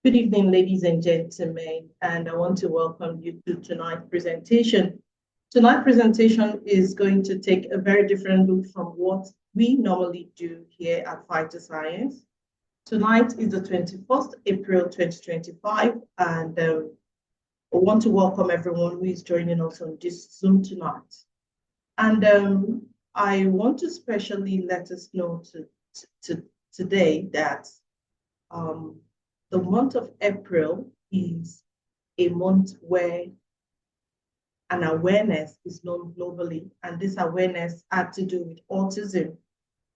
Good evening, ladies and gentlemen, and I want to welcome you to tonight's presentation. Tonight's presentation is going to take a very different look from what we normally do here at Fighter Science. Tonight is the 21st April 2025, and I want to welcome everyone who is joining us on this Zoom tonight. And I want to specially let us know today that the month of April is a month where an awareness is known globally, and this awareness had to do with autism.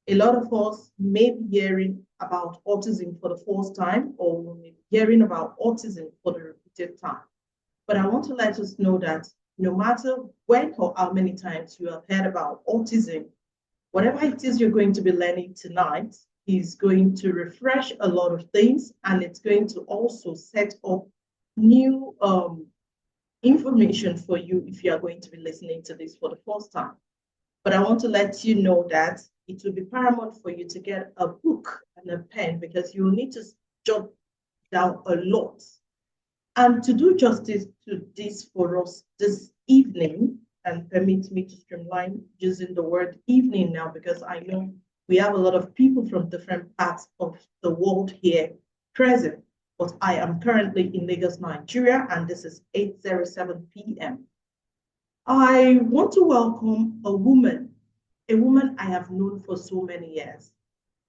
A lot of us may be hearing about autism for the first time, or hearing about autism for the repeated time. But I want to let us know that no matter when or how many times you have heard about autism, whatever it is you're going to be learning tonight is going to refresh a lot of things, and it's going to also set up new information for you if you are going to be listening to this for the first time. But I want to let you know that it will be paramount for you to get a book and a pen, because you will need to jot down a lot. And to do justice to this for us this evening, and permit me to streamline using the word evening now, because I know we have a lot of people from different parts of the world here present, but I am currently in Lagos, Nigeria, and this is 8:07 p.m. I want to welcome a woman I have known for so many years.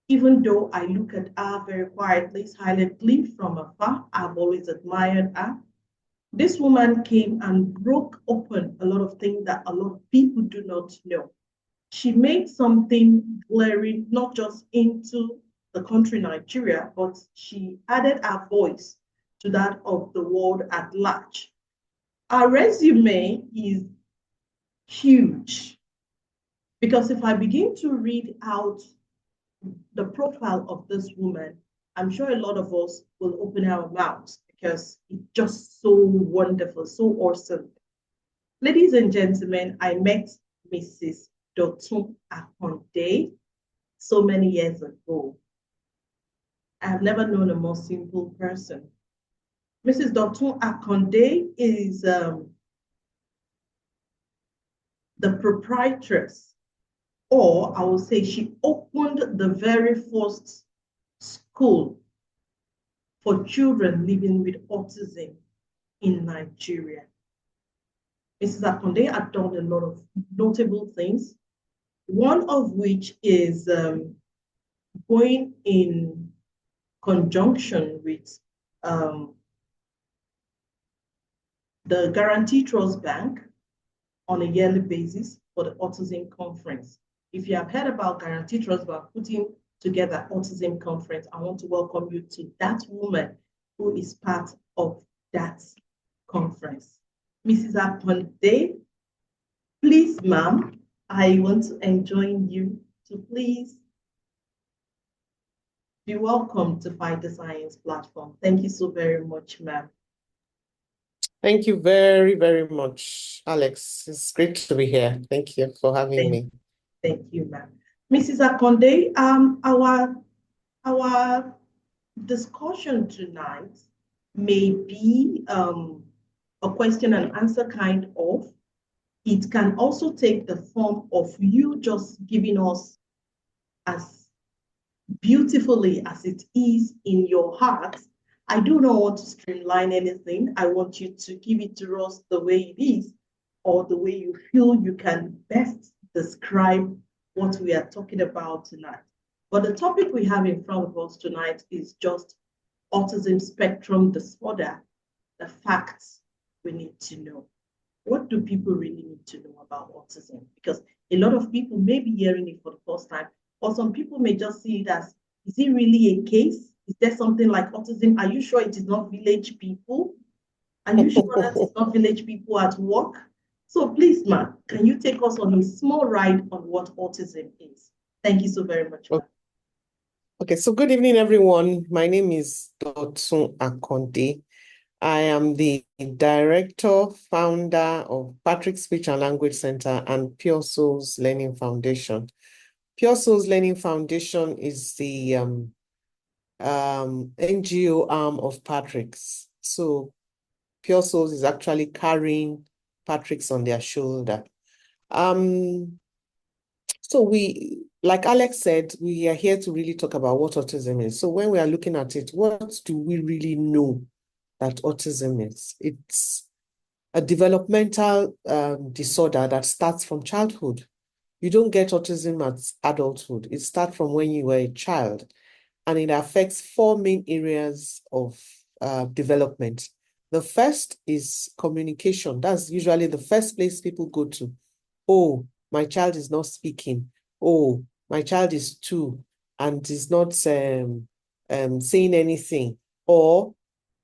Even though I look at her very quietly, silently from afar, I've always admired her. This woman came and broke open a lot of things that a lot of people do not know. She made something glaring, not just into the country Nigeria, but she added her voice to that of the world at large. Her resume is huge, because if I begin to read out the profile of this woman, I'm sure a lot of us will open our mouths, because it's just so wonderful, so awesome. Ladies and gentlemen, I met Mrs. DOTUN AKANDE so many years ago. I have never known a more simple person. Mrs. DOTUN AKANDE is the proprietress, or I will say she opened the very first school for children living with autism in Nigeria. Mrs. AKANDE had done a lot of notable things, one of which is going in conjunction with the Guarantee Trust Bank on a yearly basis for the Autism Conference. If you have heard about Guarantee Trust Bank putting together Autism Conference, I want to welcome you to that woman who is part of that conference. Mrs. AKANDE, please, ma'am, I want to enjoin you to please be welcome to Fight the Science platform. Thank you so very much, ma'am. Thank you very, very much, Alex. It's great to be here. Thank you for having me. Thank you, ma'am. Mrs. AKANDE, our discussion tonight may be a question and answer kind of. It can also take the form of you just giving us, as beautifully as it is in your heart. I do not want to streamline anything. I want you to give it to us the way it is, or the way you feel you can best describe what we are talking about tonight. But the topic we have in front of us tonight is just autism spectrum disorder, the facts we need to know. What do people really need to know about autism? Because a lot of people may be hearing it for the first time, or some people may just see it as, is it really a case? Is there something like autism? Are you sure it is not village people? Are you sure that it's not village people at work? So please, ma'am, can you take us on a small ride on what autism is? Thank you so very much, ma'am. Okay, so good evening, everyone. My name is DOTUN AKANDE. I am the director, founder of Patrick Speech and Language Center and Pure Souls Learning Foundation. Pure Souls Learning Foundation is the NGO arm of Patrick's. So Pure Souls is actually carrying Patrick's on their shoulder. So like Alex said, we are here to really talk about what autism is. So when we are looking at it, what do we really know that autism is? It's a developmental disorder that starts from childhood. You don't get autism at adulthood. It starts from when you were a child, and it affects four main areas of development. The first is communication. That's usually the first place people go to. Oh, my child is not speaking. Oh, my child is two and is not saying anything. Or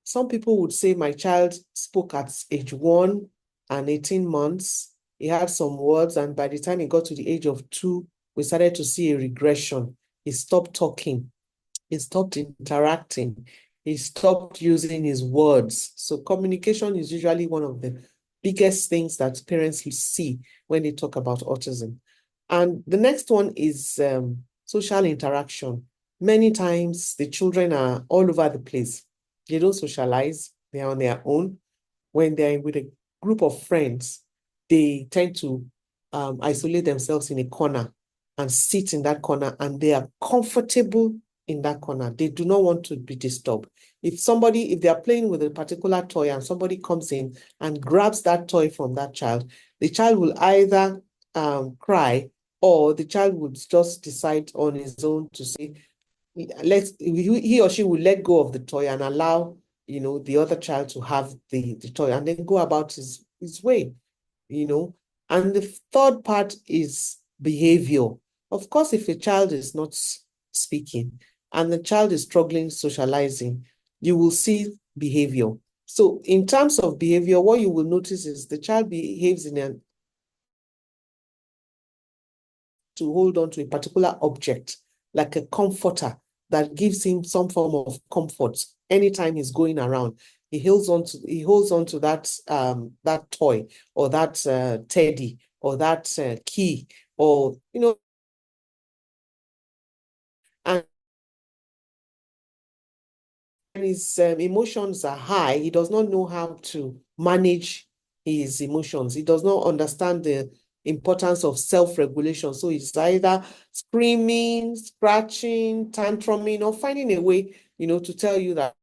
some people would say my child spoke at age 1 and 18 months. He had some words, and by the time he got to the age of 2, we started to see a regression. He stopped talking. He stopped interacting. He stopped using his words. So communication is usually one of the biggest things that parents see when they talk about autism. And the next one is social interaction. Many times the children are all over the place. They don't socialize. They're on their own. When they're with a group of friends, they tend to isolate themselves in a corner and sit in that corner, and they are comfortable in that corner. They do not want to be disturbed. If they are playing with a particular toy and somebody comes in and grabs that toy from that child, the child will either cry, or the child would just decide on his own to say, he or she will let go of the toy and allow the other child to have the toy, and then go about his way. And the third part is behavior. Of course, if a child is not speaking and the child is struggling socializing, you will see behavior. So in terms of behavior, what you will notice is the child behaves to hold on to a particular object, like a comforter that gives him some form of comfort anytime he's going around. He holds on to that toy, or that teddy, or that key, or and when his emotions are high, he does not know how to manage his emotions. He does not understand the importance of self-regulation. So he's either screaming, scratching, tantruming, or finding a way, to tell you that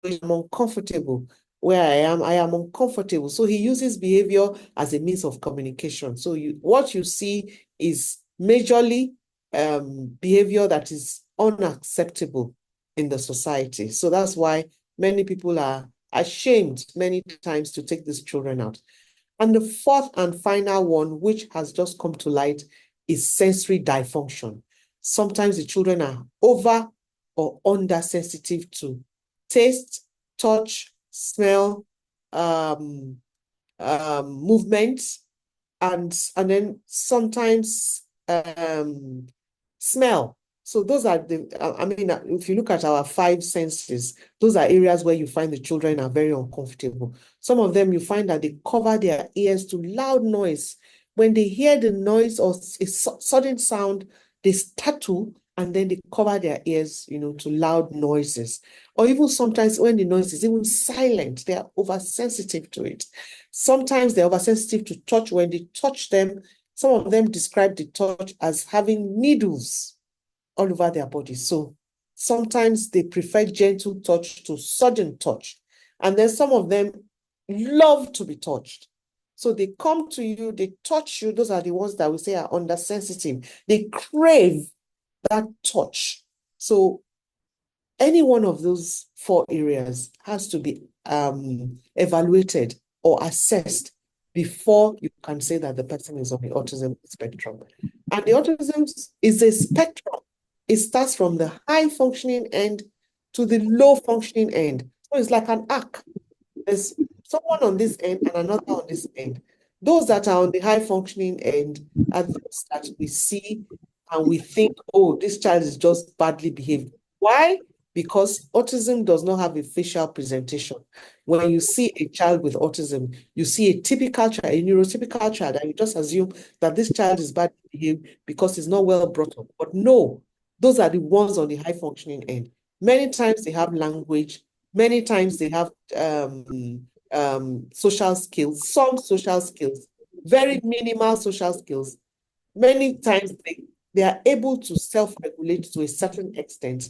I'm uncomfortable where I am uncomfortable. So he uses behavior as a means of communication. So what you see is majorly behavior that is unacceptable in the society. So that's why many people are ashamed many times to take these children out. And the fourth and final one, which has just come to light, is sensory dysfunction. Sometimes the children are over or under sensitive to taste, touch, smell, movement, and then sometimes smell. So those are if you look at our 5 senses, those are areas where you find the children are very uncomfortable. Some of them, you find that they cover their ears to loud noise. When they hear the noise or a sudden sound, they startle, and then they cover their ears, to loud noises. Or even sometimes when the noise is even silent, they are oversensitive to it. Sometimes they're oversensitive to touch. When they touch them, some of them describe the touch as having needles all over their body. So sometimes they prefer gentle touch to sudden touch. And then some of them love to be touched. So they come to you, they touch you. Those are the ones that we say are undersensitive. They crave that touch. So any one of those 4 areas has to be evaluated or assessed before you can say that the person is on the autism spectrum. And the autism is a spectrum. It starts from the high functioning end to the low functioning end. So it's like an arc. There's someone on this end and another on this end. Those that are on the high functioning end are those that we see and we think, oh, this child is just badly behaved. Why? Because autism does not have a facial presentation. When you see a child with autism, you see a typical child, a neurotypical child, and you just assume that this child is badly behaved because he's not well brought up. But no, Those are the ones on the high functioning end. Many times they have language, many times they have social skills, some social skills, very minimal social skills. Many times they are able to self-regulate to a certain extent,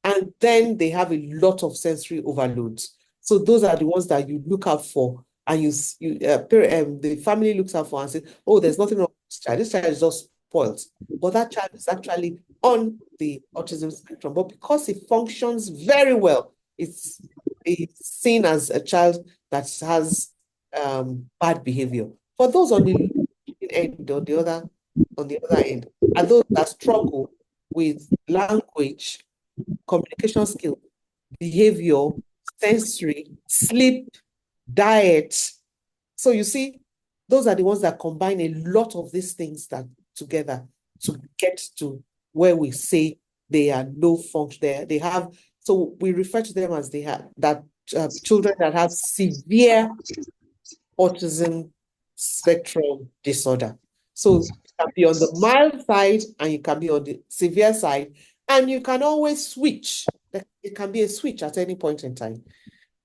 and then they have a lot of sensory overloads. So those are the ones that you look out for, and the family looks out for and says, oh, there's nothing wrong with this child. This child is just spoiled. But that child is actually on the autism spectrum. But because it functions very well, it's seen as a child that has bad behavior. For those on the end, on the other end, are those that struggle with language, communication skills, behavior, sensory, sleep, diet. So you see, those are the ones that combine a lot of these things that together to get to where we say they are low function. They have, so we refer to them as children that have severe autism spectrum disorder. So you can be on the mild side and you can be on the severe side, and you can always switch. It can be a switch at any point in time.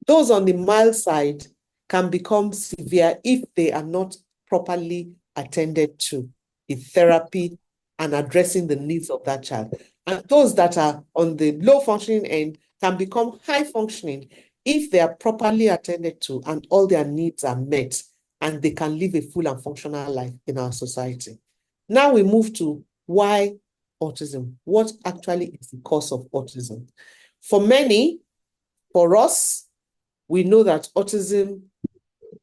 Those on the mild side can become severe if they are not properly attended to in therapy and addressing the needs of that child. And those that are on the low functioning end can become high functioning if they are properly attended to and all their needs are met, and they can live a full and functional life in our society. Now we move to why autism. What actually is the cause of autism? For many, for us, we know that autism,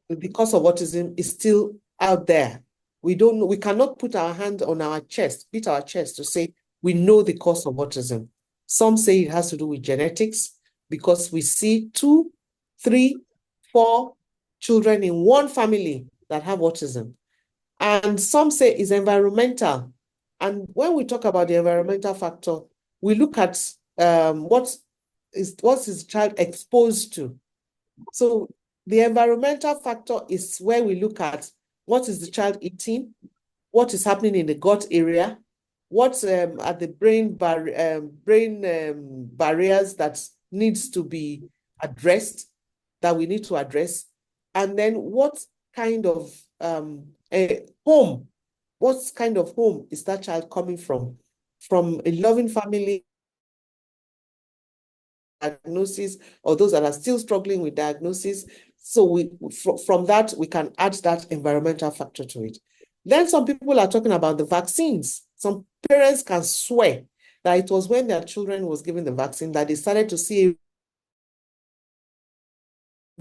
the cause of autism is still out there. We don't know, we cannot put our hand on our chest, beat our chest to say we know the cause of autism. Some say it has to do with genetics because we see 2, 3, 4 children in one family that have autism. And some say it's environmental. And when we talk about the environmental factor, we look at what is the child exposed to. So the environmental factor is where we look at what is the child eating, what is happening in the gut area, what are the brain barriers that needs to be addressed, that we need to address, and then what kind of home, what kind of home is that child coming from a loving family, diagnosis, or those that are still struggling with diagnosis. So from that, we can add that environmental factor to it. Then some people are talking about the vaccines. Some parents can swear that it was when their children was given the vaccine that they started to see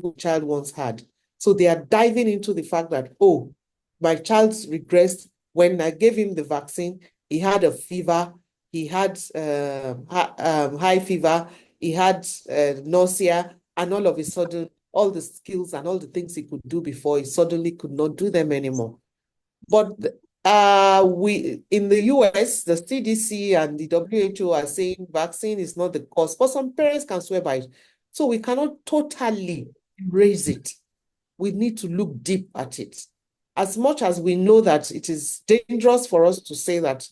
a child once had. So they are diving into the fact that, oh, my child's regressed when I gave him the vaccine. He had a fever. He had high fever. He had nausea, and all of a sudden, all the skills and all the things he could do before, he suddenly could not do them anymore. But we in the US, the CDC and the WHO are saying vaccine is not the cause, but some parents can swear by it. So we cannot totally erase it. We need to look deep at it. As much as we know that it is dangerous for us to say that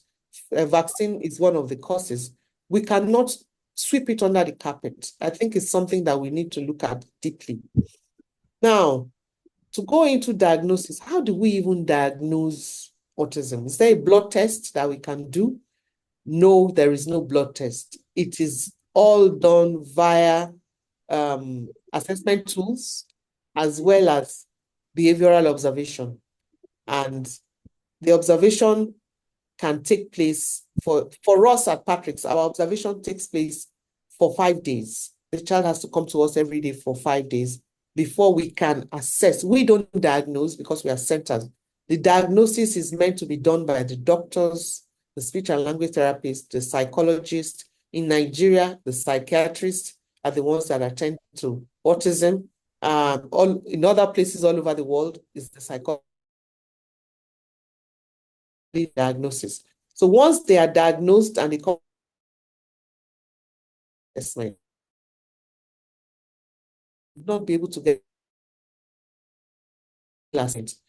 a vaccine is one of the causes, we cannot sweep it under the carpet. I think it's something that we need to look at deeply. Now, to go into diagnosis, how do we even diagnose autism? Is there a blood test that we can do? No, there is no blood test. It is all done via assessment tools as well as behavioral observation. And the observation can take place for us at Patrick's. Our observation takes place for 5 days. The child has to come to us every day for 5 days before we can assess. We don't diagnose because we are centers. The diagnosis is meant to be done by the doctors, the speech and language therapists, the psychologists. In Nigeria, the psychiatrists are the ones that attend to autism. In other places all over the world is the psychology diagnosis. So once they are diagnosed and they come assessment, not be able to get classes.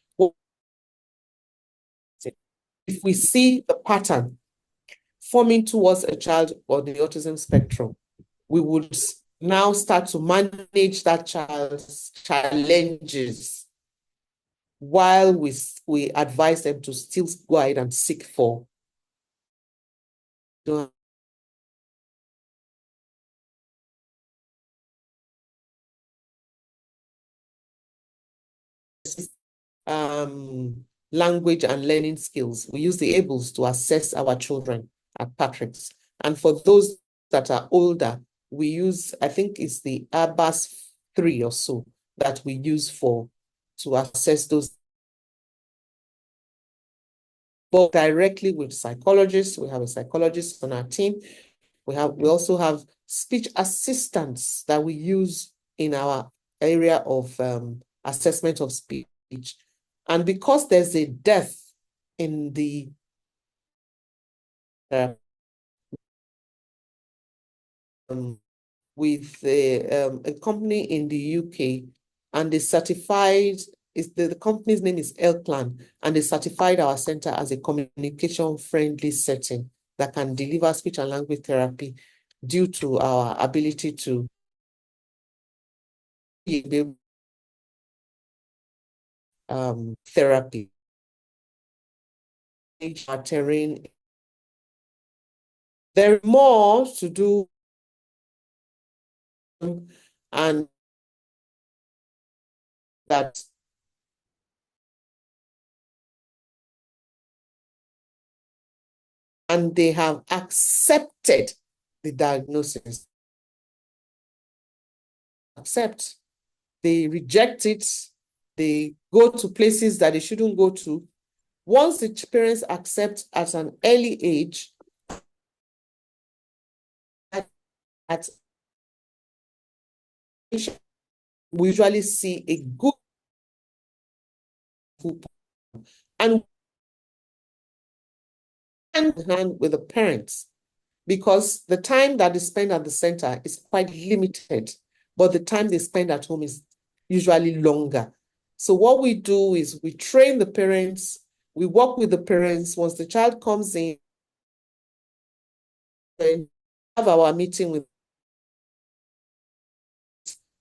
If we see the pattern forming towards a child on the autism spectrum, we would now start to manage that child's challenges while we advise them to still go ahead and seek for language and learning skills. We use the ABLES to assess our children at Patrick's. And for those that are older, we use, I think it's the ABAS 3 or so that we use to assess those. Both directly with psychologists. We have a psychologist on our team. We also have speech assistants that we use in our area of assessment of speech. And because there's a death in the with a company in the UK, and they certified, the company's name is Elplan, and they certified our center as a communication-friendly setting that can deliver speech and language therapy due to our ability to therapy. Our terrain. There's more to do, and that and they have accepted the diagnosis. They reject it, they go to places that they shouldn't go to. Once the parents accept at an early age, we usually see a good and hand in hand with the parents, because the time that they spend at the center is quite limited, but the time they spend at home is usually longer. So what we do is we train the parents, we work with the parents. Once the child comes in, we have our meeting with,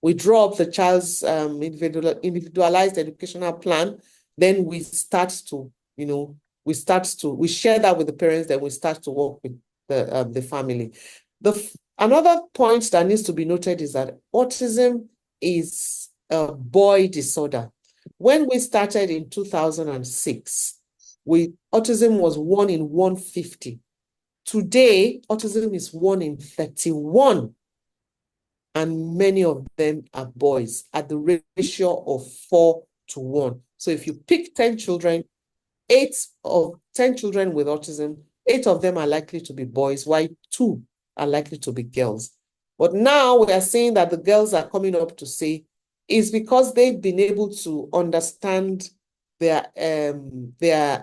we draw up the child's individualized educational plan. Then we start to, we share that with the parents, then we start to work with the family. Another point that needs to be noted is that autism is a boy disorder. When we started in 2006, autism was 1 in 150. Today, autism is 1 in 31, and many of them are boys at the ratio of 4 to 1. So if you pick 10 children, 8 of 10 children with autism, 8 of them are likely to be boys, while 2 are likely to be girls. But now we are seeing that the girls are coming up to say is because they've been able to understand their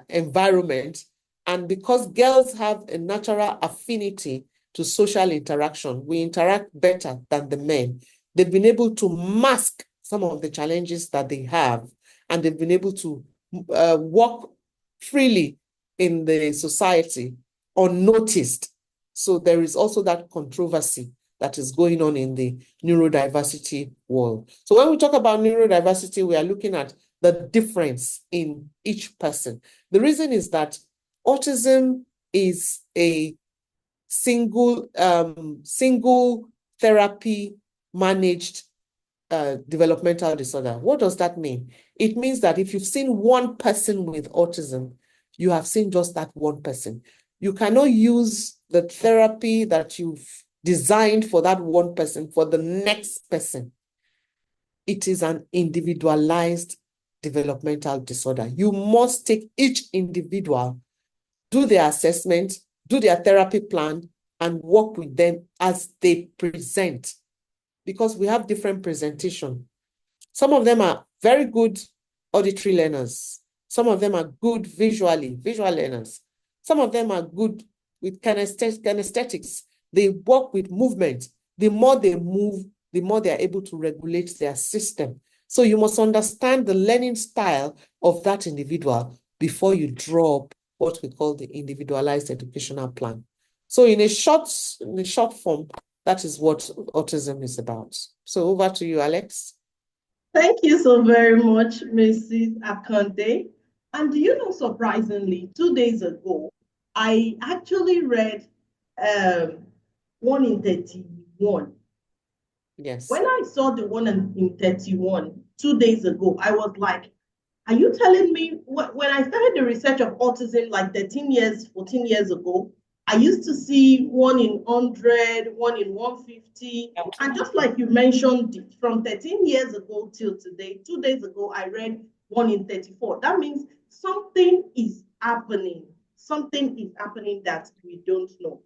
environment, and because girls have a natural affinity to social interaction, we interact better than the men. They've been able to mask some of the challenges that they have, and they've been able to walk freely in the society unnoticed. So there is also that controversy that is going on in the neurodiversity world. So when we talk about neurodiversity, we are looking at the difference in each person. The reason is that autism is a single therapy managed developmental disorder. What does that mean? It means that if you've seen one person with autism, you have seen just that one person. You cannot use the therapy that you've designed for that one person for the next person. It is an individualized developmental disorder. You must take each individual, do their assessment, do their therapy plan, and work with them as they present, because we have different presentation. Some of them are very good auditory learners. Some of them are good visual learners. Some of them are good with kinesthetics. They work with movement. The more they move, the more they are able to regulate their system. So you must understand the learning style of that individual before you draw up what we call the individualized educational plan. So in a short form, that is what autism is about. So over to you, Alex. Thank you so very much, Mrs. Akande. And do you know, surprisingly, 2 days ago, I actually read um, 1 in 31. Yes. When I saw the 1 in 31 2 days ago, I was like, are you telling me when I started the research of autism like 13 years, 14 years ago, I used to see 1 in 100, 1 in 150. And just like you mentioned, from 13 years ago till today, 2 days ago, I read 1 in 34. That means something is happening. Something is happening that we don't know.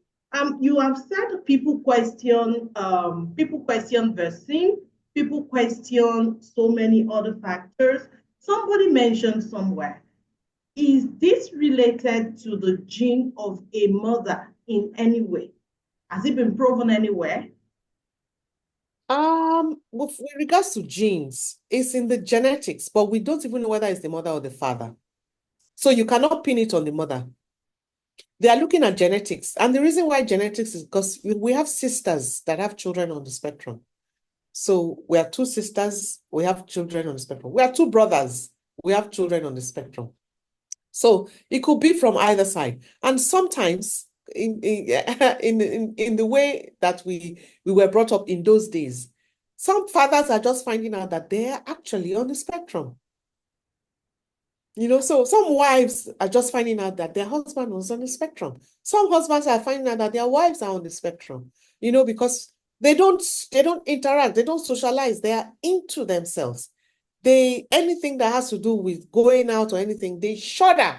You have said people question vaccine, people question so many other factors. Somebody mentioned somewhere, is this related to the gene of a mother in any way? Has it been proven anywhere? With regards to genes, it's in the genetics, but we don't even know whether it's the mother or the father. So you cannot pin it on the mother. They are looking at genetics. And the reason why genetics is because we have sisters that have children on the spectrum. So we are two sisters, we have children on the spectrum. We are two brothers, we have children on the spectrum. So it could be from either side. And sometimes in the way that we were brought up in those days, some fathers are just finding out that they're actually on the spectrum. So some wives are just finding out that their husband was on the spectrum. Some husbands are finding out that their wives are on the spectrum, because they don't interact, they don't socialize, they are into themselves. Anything that has to do with going out or anything, they shudder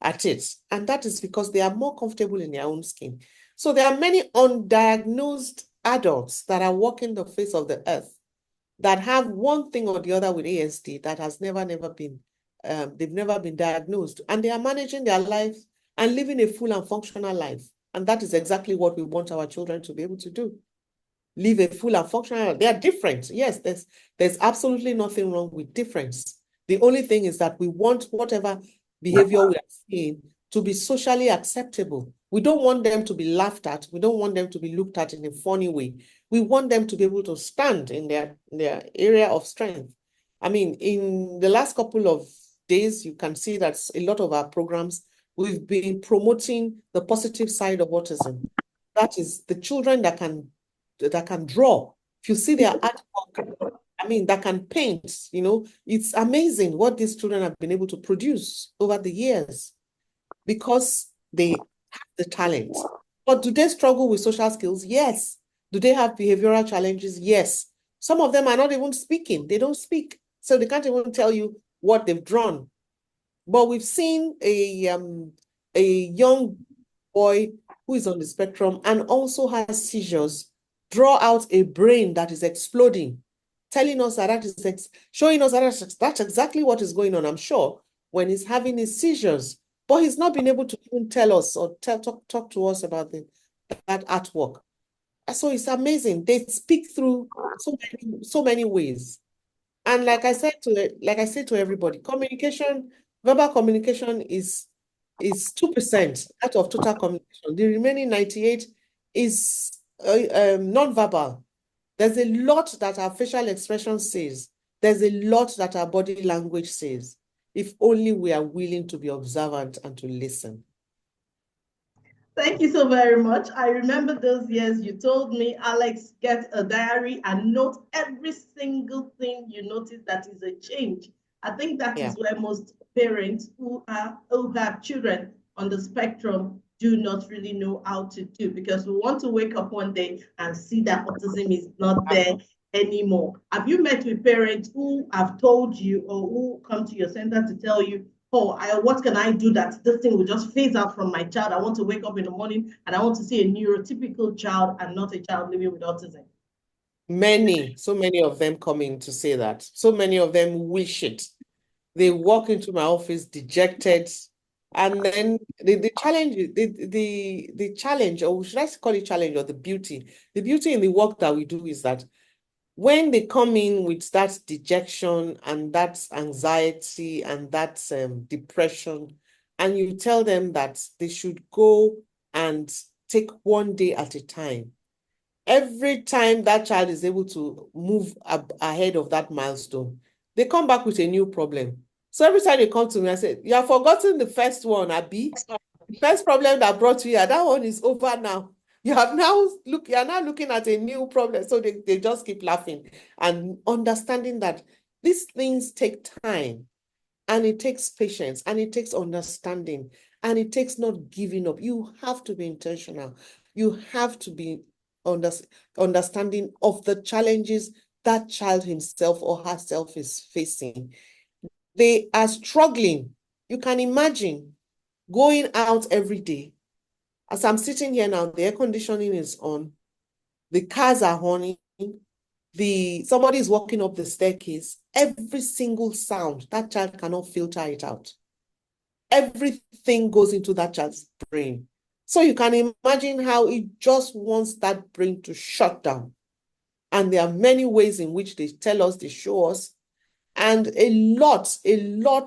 at it. And that is because they are more comfortable in their own skin. So there are many undiagnosed adults that are walking the face of the earth that have one thing or the other with ASD that has never been, they've never been diagnosed, and they are managing their life and living a full and functional life. And that is exactly what we want our children to be able to do. Live a full and functional life. They are different. Yes, there's absolutely nothing wrong with difference. The only thing is that we want whatever behavior we are seeing to be socially acceptable. We don't want them to be laughed at. We don't want them to be looked at in a funny way. We want them to be able to stand in their area of strength. I mean, in the last couple of days, you can see that a lot of our programs, we've been promoting the positive side of autism. That is the children that can draw. If you see their artwork, I mean, that can paint, it's amazing what these children have been able to produce over the years because they have the talent. But do they struggle with social skills? Yes. Do they have behavioral challenges? Yes. Some of them are not even speaking. They don't speak. So they can't even tell you what they've drawn. But we've seen a young boy who is on the spectrum and also has seizures draw out a brain that is exploding, telling us that showing us that that's exactly what is going on, I'm sure, when he's having his seizures. But he's not been able to even tell us or talk to us about that artwork. So it's amazing. They speak through so many ways. And like I said to everybody, verbal communication is 2% out of total communication. The remaining 98 is non-verbal. There's a lot that our facial expression says. There's a lot that our body language says. If only we are willing to be observant and to listen. Thank you so very much. I remember those years you told me, Alex, get a diary and note every single thing you notice that is a change. I think that is where most parents who have children on the spectrum do not really know how to do, because we want to wake up one day and see that autism is not there anymore. Have you met with parents who have told you or who come to your center to tell you, oh, what can I do that this thing will just phase out from my child? I want to wake up in the morning and I want to see a neurotypical child and not a child living with autism. So many of them come in to say that. So many of them wish it. They walk into my office dejected. And then the challenge, or should I call it challenge, or the beauty in the work that we do is that when they come in with that dejection and that anxiety and that depression, and you tell them that they should go and take one day at a time. Every time that child is able to move ahead of that milestone, they come back with a new problem. So every time they come to me, I say, you have forgotten the first one, Abi. The first problem that brought you here, that one is over now. You are now looking at a new problem. So they just keep laughing and understanding that these things take time, and it takes patience, and it takes understanding, and it takes not giving up. You have to be intentional. You have to be understanding of the challenges that child himself or herself is facing. They are struggling. You can imagine going out every day. As I'm sitting here now, the air conditioning is on, the cars are honking, somebody is walking up the staircase. Every single sound, that child cannot filter it out. Everything goes into that child's brain. So you can imagine how it just wants that brain to shut down. And there are many ways in which they tell us, they show us. And a lot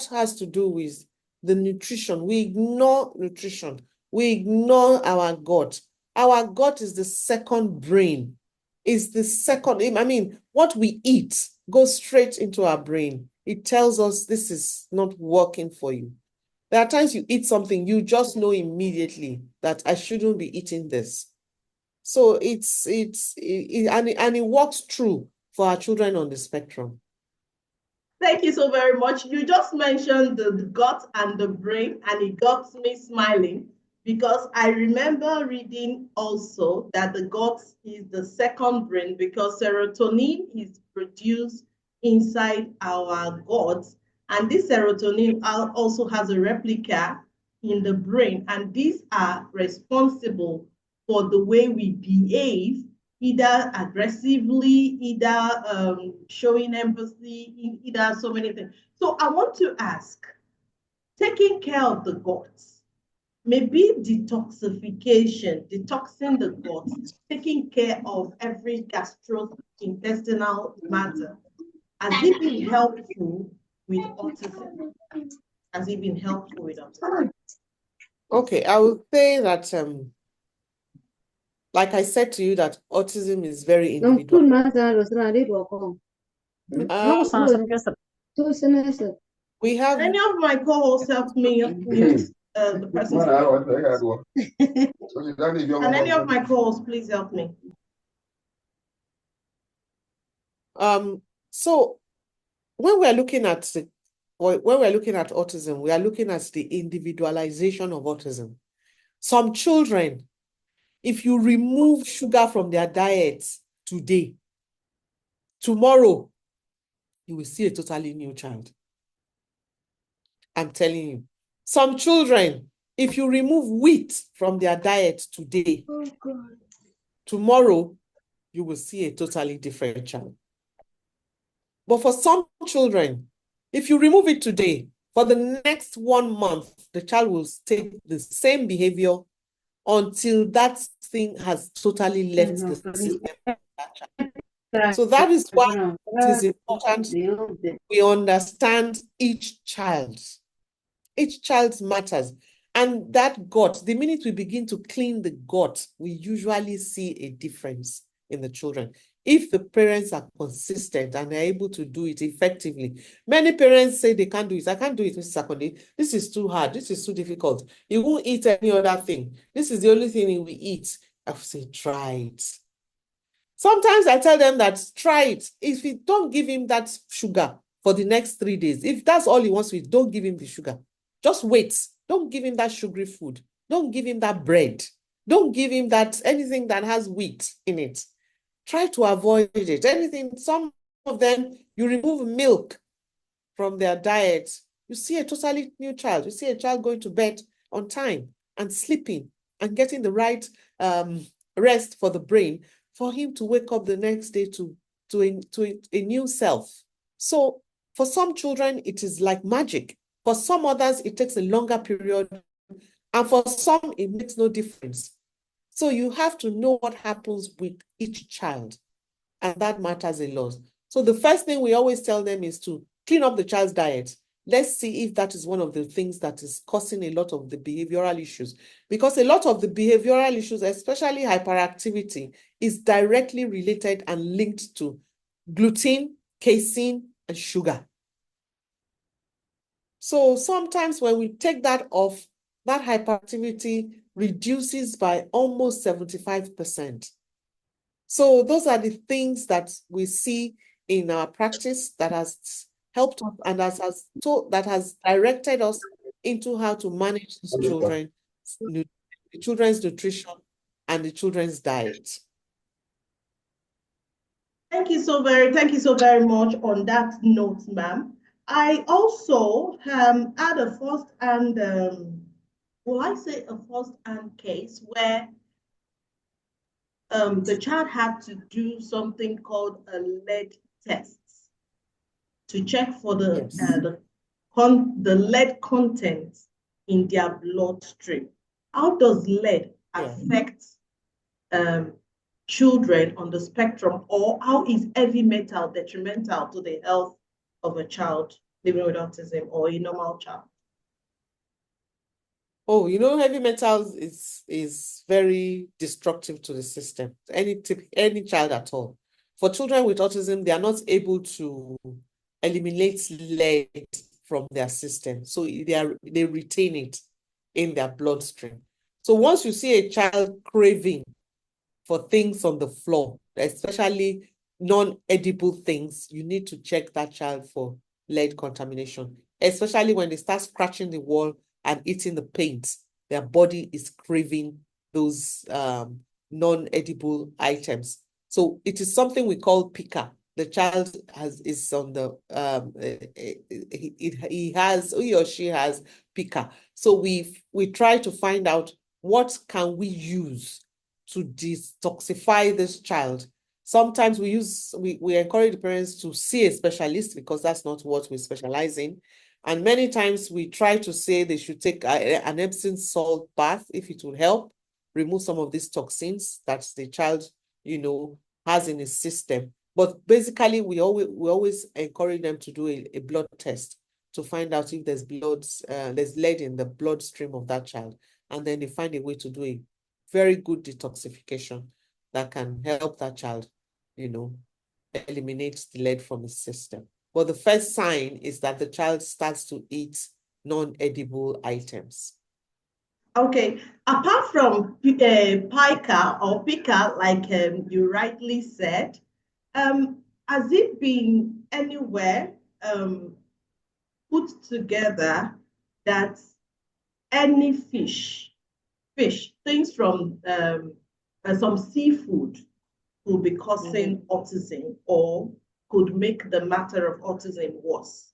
has to do with the nutrition. We ignore nutrition. We ignore our gut. Our gut is the second brain. Is the second, I mean, what we eat goes straight into our brain. It tells us this is not working for you. There are times you eat something, you just know immediately that I shouldn't be eating this. So and it works true for our children on the spectrum. Thank you so very much. You just mentioned the gut and the brain, and it got me smiling because I remember reading also that the gut is the second brain because serotonin is produced inside our gut. And this serotonin also has a replica in the brain. And these are responsible for the way we behave, either aggressively, either showing empathy, either so many things. So I want to ask, taking care of the guts, maybe detoxification, detoxing the gut, taking care of every gastrointestinal matter, has it been helpful with autism? Has it been helpful with autism? Okay, I would say that like I said to you, that autism is very individual. We have any of my co-hosts help me mute the person. And any of my co-hosts, please help me. So when we're looking at autism, we are looking at the individualization of autism. Some children, if you remove sugar from their diets today, tomorrow, you will see a totally new child. I'm telling you. Some children, if you remove wheat from their diet today, tomorrow, you will see a totally different child. But for some children, if you remove it today, for the next 1 month, the child will take the same behavior until that thing has totally left the system. So that is why it is important we understand each child. Each child matters. And that gut, the minute we begin to clean the gut, we usually see a difference in the children. If the parents are consistent and are able to do it effectively. Many parents say they can't do it. I can't do it, Mrs. Akonde. This is too hard. This is too difficult. He won't eat any other thing. This is the only thing he will eat. I say, try it. Sometimes I tell them that try it. If you don't give him that sugar for the next 3 days, if that's all he wants to eat, don't give him the sugar. Just wait. Don't give him that sugary food. Don't give him that bread. Don't give him that anything that has wheat in it. Try to avoid it. Anything, some of them, you remove milk from their diet, you see a totally new child. You see a child going to bed on time and sleeping and getting the right rest for the brain for him to wake up the next day to a new self. So for some children, it is like magic. For some others, it takes a longer period. And for some, it makes no difference. So you have to know what happens with each child. And that matters a lot. So the first thing we always tell them is to clean up the child's diet. let's see if that is one of the things that is causing a lot of the behavioral issues. Because a lot of the behavioral issues, especially hyperactivity, is directly related and linked to gluten, casein, and sugar. So sometimes when we take that off, that hyperactivity reduces by almost 75%. So those are the things that we see in our practice that has helped us and that has directed us into how to manage these children, the children's nutrition and the children's diet. Thank you so very much on that note, ma'am. I also had a first-hand, will I say a first-hand case where the child had to do something called a lead test to check for the lead content in their bloodstream. How does lead affect children on the spectrum, or how is heavy metal detrimental to the health of a child living with autism or a normal child? Oh, heavy metals is very destructive to the system, any child at all. For children with autism, they are not able to eliminate lead from their system. So they retain it in their bloodstream. So once you see a child craving for things on the floor, especially non-edible things, you need to check that child for lead contamination, especially when they start scratching the wall and eating the paint. Their body is craving those non-edible items. So it is something we call picker. The child is on the he or she has picker. So we try to find out what can we use to detoxify this child. Sometimes we encourage the parents to see a specialist because that's not what we specialize in. And many times we try to say they should take an Epsom salt bath if it will help remove some of these toxins that the child, has in his system. But basically, we always encourage them to do a blood test to find out if there's lead in the bloodstream of that child. And then they find a way to do a very good detoxification that can help that child, eliminate the lead from his system. But the first sign is that the child starts to eat non-edible items. Okay, apart from pica or pica, like you rightly said, has it been anywhere put together that any fish, things from some seafood could be causing autism or could make the matter of autism worse?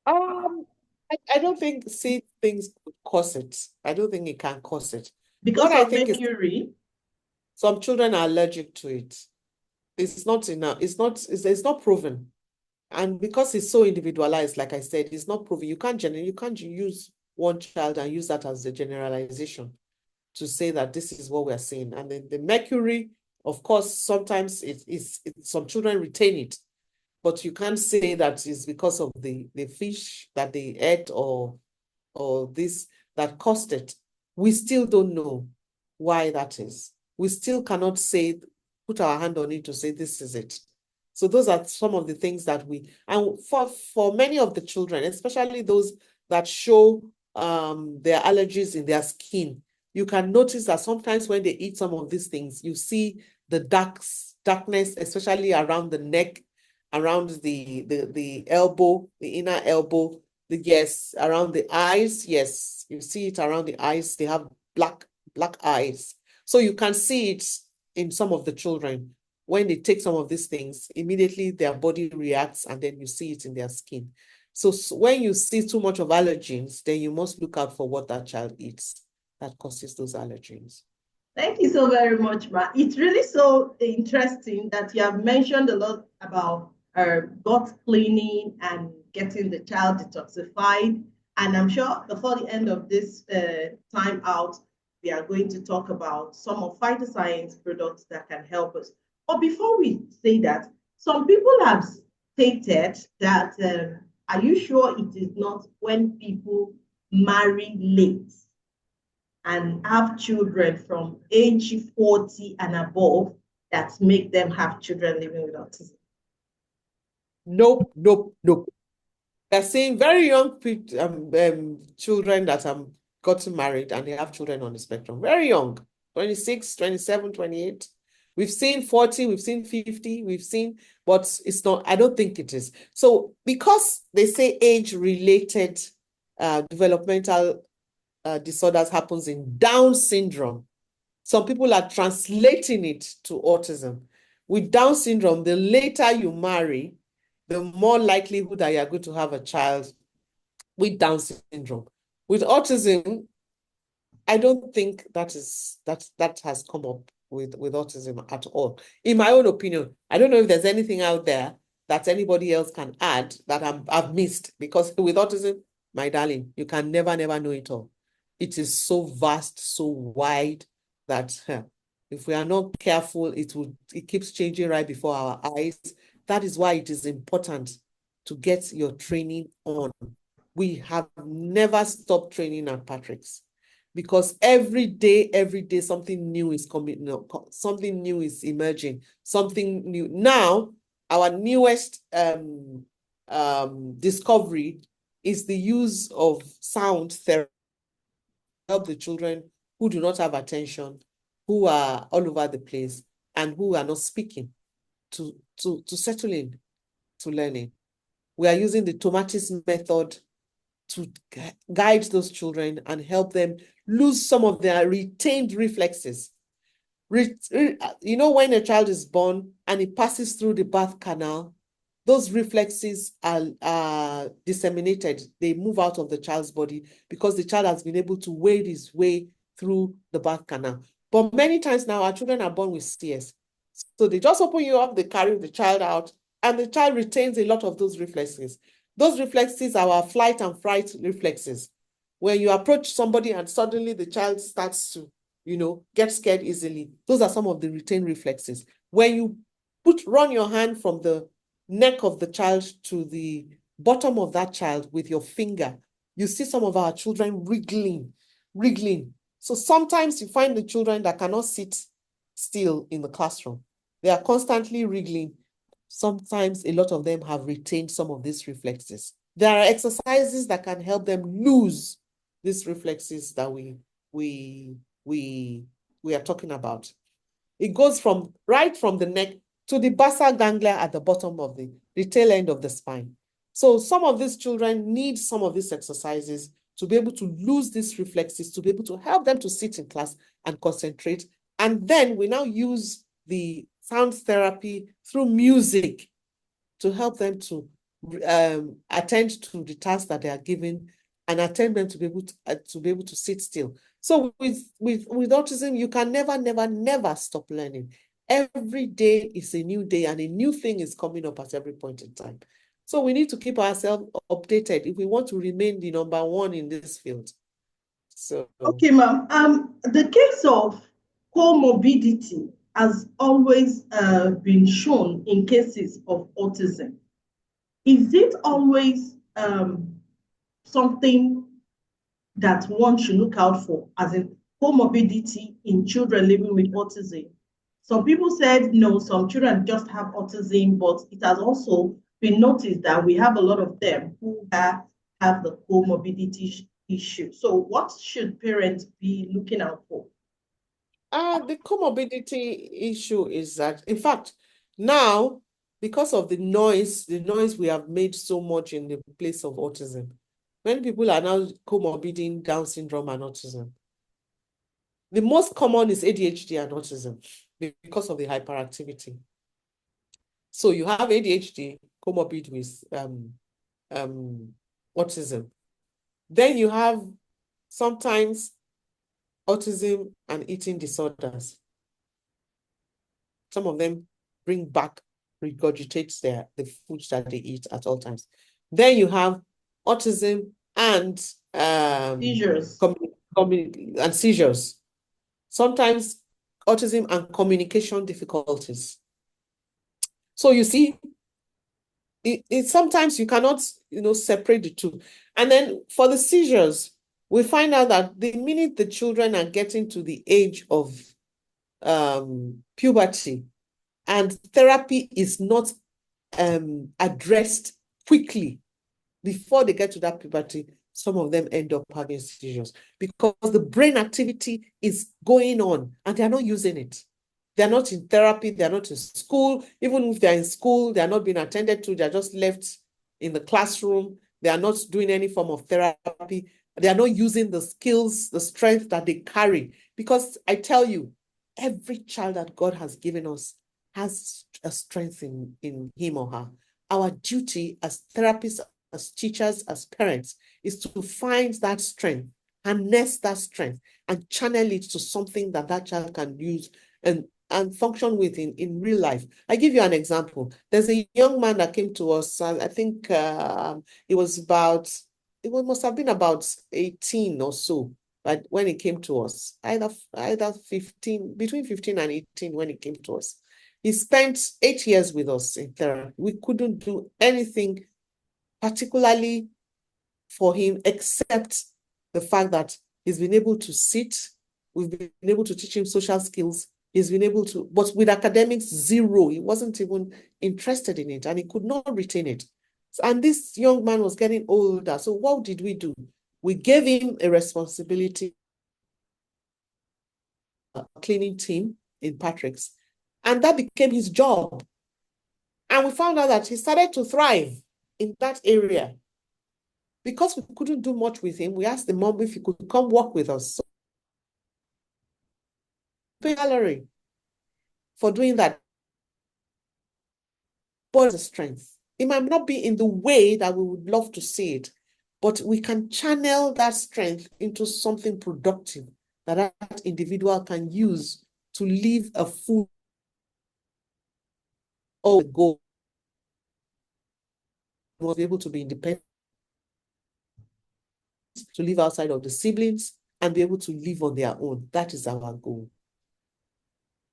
I don't think sea things could cause it. I don't think it can cause it. Because what of I think mercury? is some children are allergic to it. It's not enough. It's not proven. And because it's so individualized, like I said, it's not proven. You can't use one child and use that as the generalization to say that this is what we're seeing. And then the mercury, of course, sometimes some children retain it, but you can't say that it's because of the fish that they ate or this that caused it. We still don't know why that is. We still cannot put our hand on it to say this is it. So those are some of the things that and for many of the children, especially those that show their allergies in their skin, you can notice that sometimes when they eat some of these things, you see the darkness, especially around the neck, around the elbow, the inner elbow, around the eyes. Yes, you see it around the eyes. They have black eyes. So you can see it in some of the children. When they take some of these things, immediately their body reacts and then you see it in their skin. So when you see too much of allergens, then you must look out for what that child eats that causes those allergens. Thank you so very much, Ma. It's really so interesting that you have mentioned a lot about gut cleaning and getting the child detoxified. And I'm sure before the end of this time out, we are going to talk about some of phytoscience products that can help us. But before we say that, some people have stated that Are you sure it is not when people marry late and have children from age 40 and above that make them have children living with autism? Nope, nope, nope. They're saying very young children that gotten married and they have children on the spectrum. Very young, 26, 27, 28. We've seen 40, we've seen 50, we've seen, but it's not, I don't think it is. So because they say age-related developmental disorders happens in Down syndrome, some people are translating it to autism. With Down syndrome, the later you marry, the more likelihood that you're going to have a child with Down syndrome. With autism, I don't think that has come up with autism at all. In my own opinion, I don't know if there's anything out there that anybody else can add that I've missed, because with autism, my darling, you can never know it all. It is so vast, so wide that if we are not careful, it keeps changing right before our eyes. That is why it is important to get your training on. We have never stopped training at Patrick's, because every day, something new is coming, something new is emerging, something new. Now, our newest discovery is the use of sound therapy to help the children who do not have attention, who are all over the place, and who are not speaking, to settle in to learning. We are using the Tomatis method to guide those children and help them lose some of their retained reflexes. You know, when a child is born and it passes through the birth canal, those reflexes are disseminated. They move out of the child's body because the child has been able to wade his way through the birth canal. But many times now, our children are born with CS. So they just open you up, they carry the child out, and the child retains a lot of those reflexes. Those reflexes are our flight and fright reflexes. When you approach somebody and suddenly the child starts to, get scared easily, those are some of the retained reflexes. When you run your hand from the neck of the child to the bottom of that child with your finger, you see some of our children wriggling. So sometimes you find the children that cannot sit still in the classroom. They are constantly wriggling. Sometimes a lot of them have retained some of these reflexes. There are exercises that can help them lose these reflexes that we are talking about. It goes right from the neck to the basal ganglia at the bottom of the tail end of the spine. So some of these children need some of these exercises to be able to lose these reflexes, to be able to help them to sit in class and concentrate. And then we now use the sound therapy through music to help them to attend to the tasks that they are given and attend them to be able to sit still. So with autism, you can never stop learning. Every day is a new day and a new thing is coming up at every point in time. So we need to keep ourselves updated if we want to remain the number one in this field. So okay, ma'am. The case of comorbidity has always been shown in cases of autism. Is it always something that one should look out for, as in comorbidity in children living with autism? Some people said no, some children just have autism, but it has also been noticed that we have a lot of them who have the comorbidity issue. So what should parents be looking out for? The comorbidity issue is that, in fact, now, because of the noise we have made so much in the place of autism, many people are now comorbiding Down syndrome and autism. The most common is ADHD and autism because of the hyperactivity. So you have ADHD comorbid with autism. Then you have sometimes autism and eating disorders. Some of them regurgitates the foods that they eat at all times. Then you have autism and Seizures. And seizures. Sometimes autism and communication difficulties. So you see, sometimes you cannot, separate the two. And then for the seizures, we find out that the minute the children are getting to the age of puberty and therapy is not addressed quickly before they get to that puberty, some of them end up having seizures because the brain activity is going on and they're not using it. They're not in therapy, they're not in school. Even if they're in school, they're not being attended to, they're just left in the classroom. They are not doing any form of therapy. They are not using the skills, the strength that they carry. Because I tell you, every child that God has given us has a strength in him or her. Our duty as therapists, as teachers, as parents, is to find that strength, harness that strength, and channel it to something that that child can use and function with in real life. I give you an example. There's a young man that came to us, I think it must have been about 18 or so, but when he came to us, either 15, between 15 and 18 when he came to us. He spent 8 years with us in therapy. We couldn't do anything particularly for him except the fact that he's been able to sit. We've been able to teach him social skills. He's been able to, but with academics, zero. He wasn't even interested in it and he could not retain it. And this young man was getting older. So what did we do? We gave him a responsibility, a cleaning team in Patrick's, and that became his job. And we found out that he started to thrive in that area. Because we couldn't do much with him, we asked the mom if he could come work with us. So pay salary for doing that. But the strength. It might not be in the way that we would love to see it, but we can channel that strength into something productive that that individual can use to live a full goal. Was able to be independent, to live outside of the siblings, and be able to live on their own. That is our goal.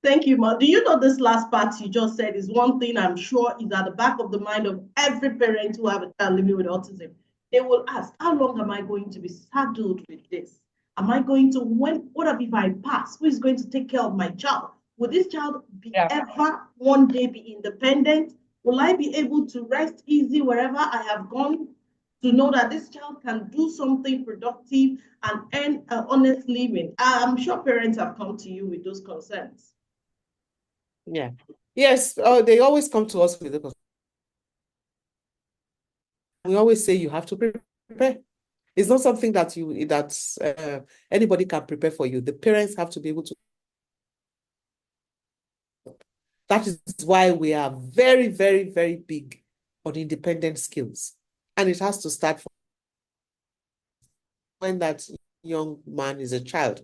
Thank you, Ma. Do you know this last part you just said is one thing I'm sure is at the back of the mind of every parent who have a child living with autism? They will ask, how long am I going to be saddled with this? Am I going to, what if I pass? Who is going to take care of my child? Will this child be ever one day be independent? Will I be able to rest easy wherever I have gone to know that this child can do something productive and earn an honest living? I'm sure parents have come to you with those concerns. Yeah. Yes, they always come to us with the concern. We always say you have to prepare. It's not something that anybody can prepare for you. The parents have to be able to. That is why we are very, very, very big on independent skills. And it has to start from when that young man is a child.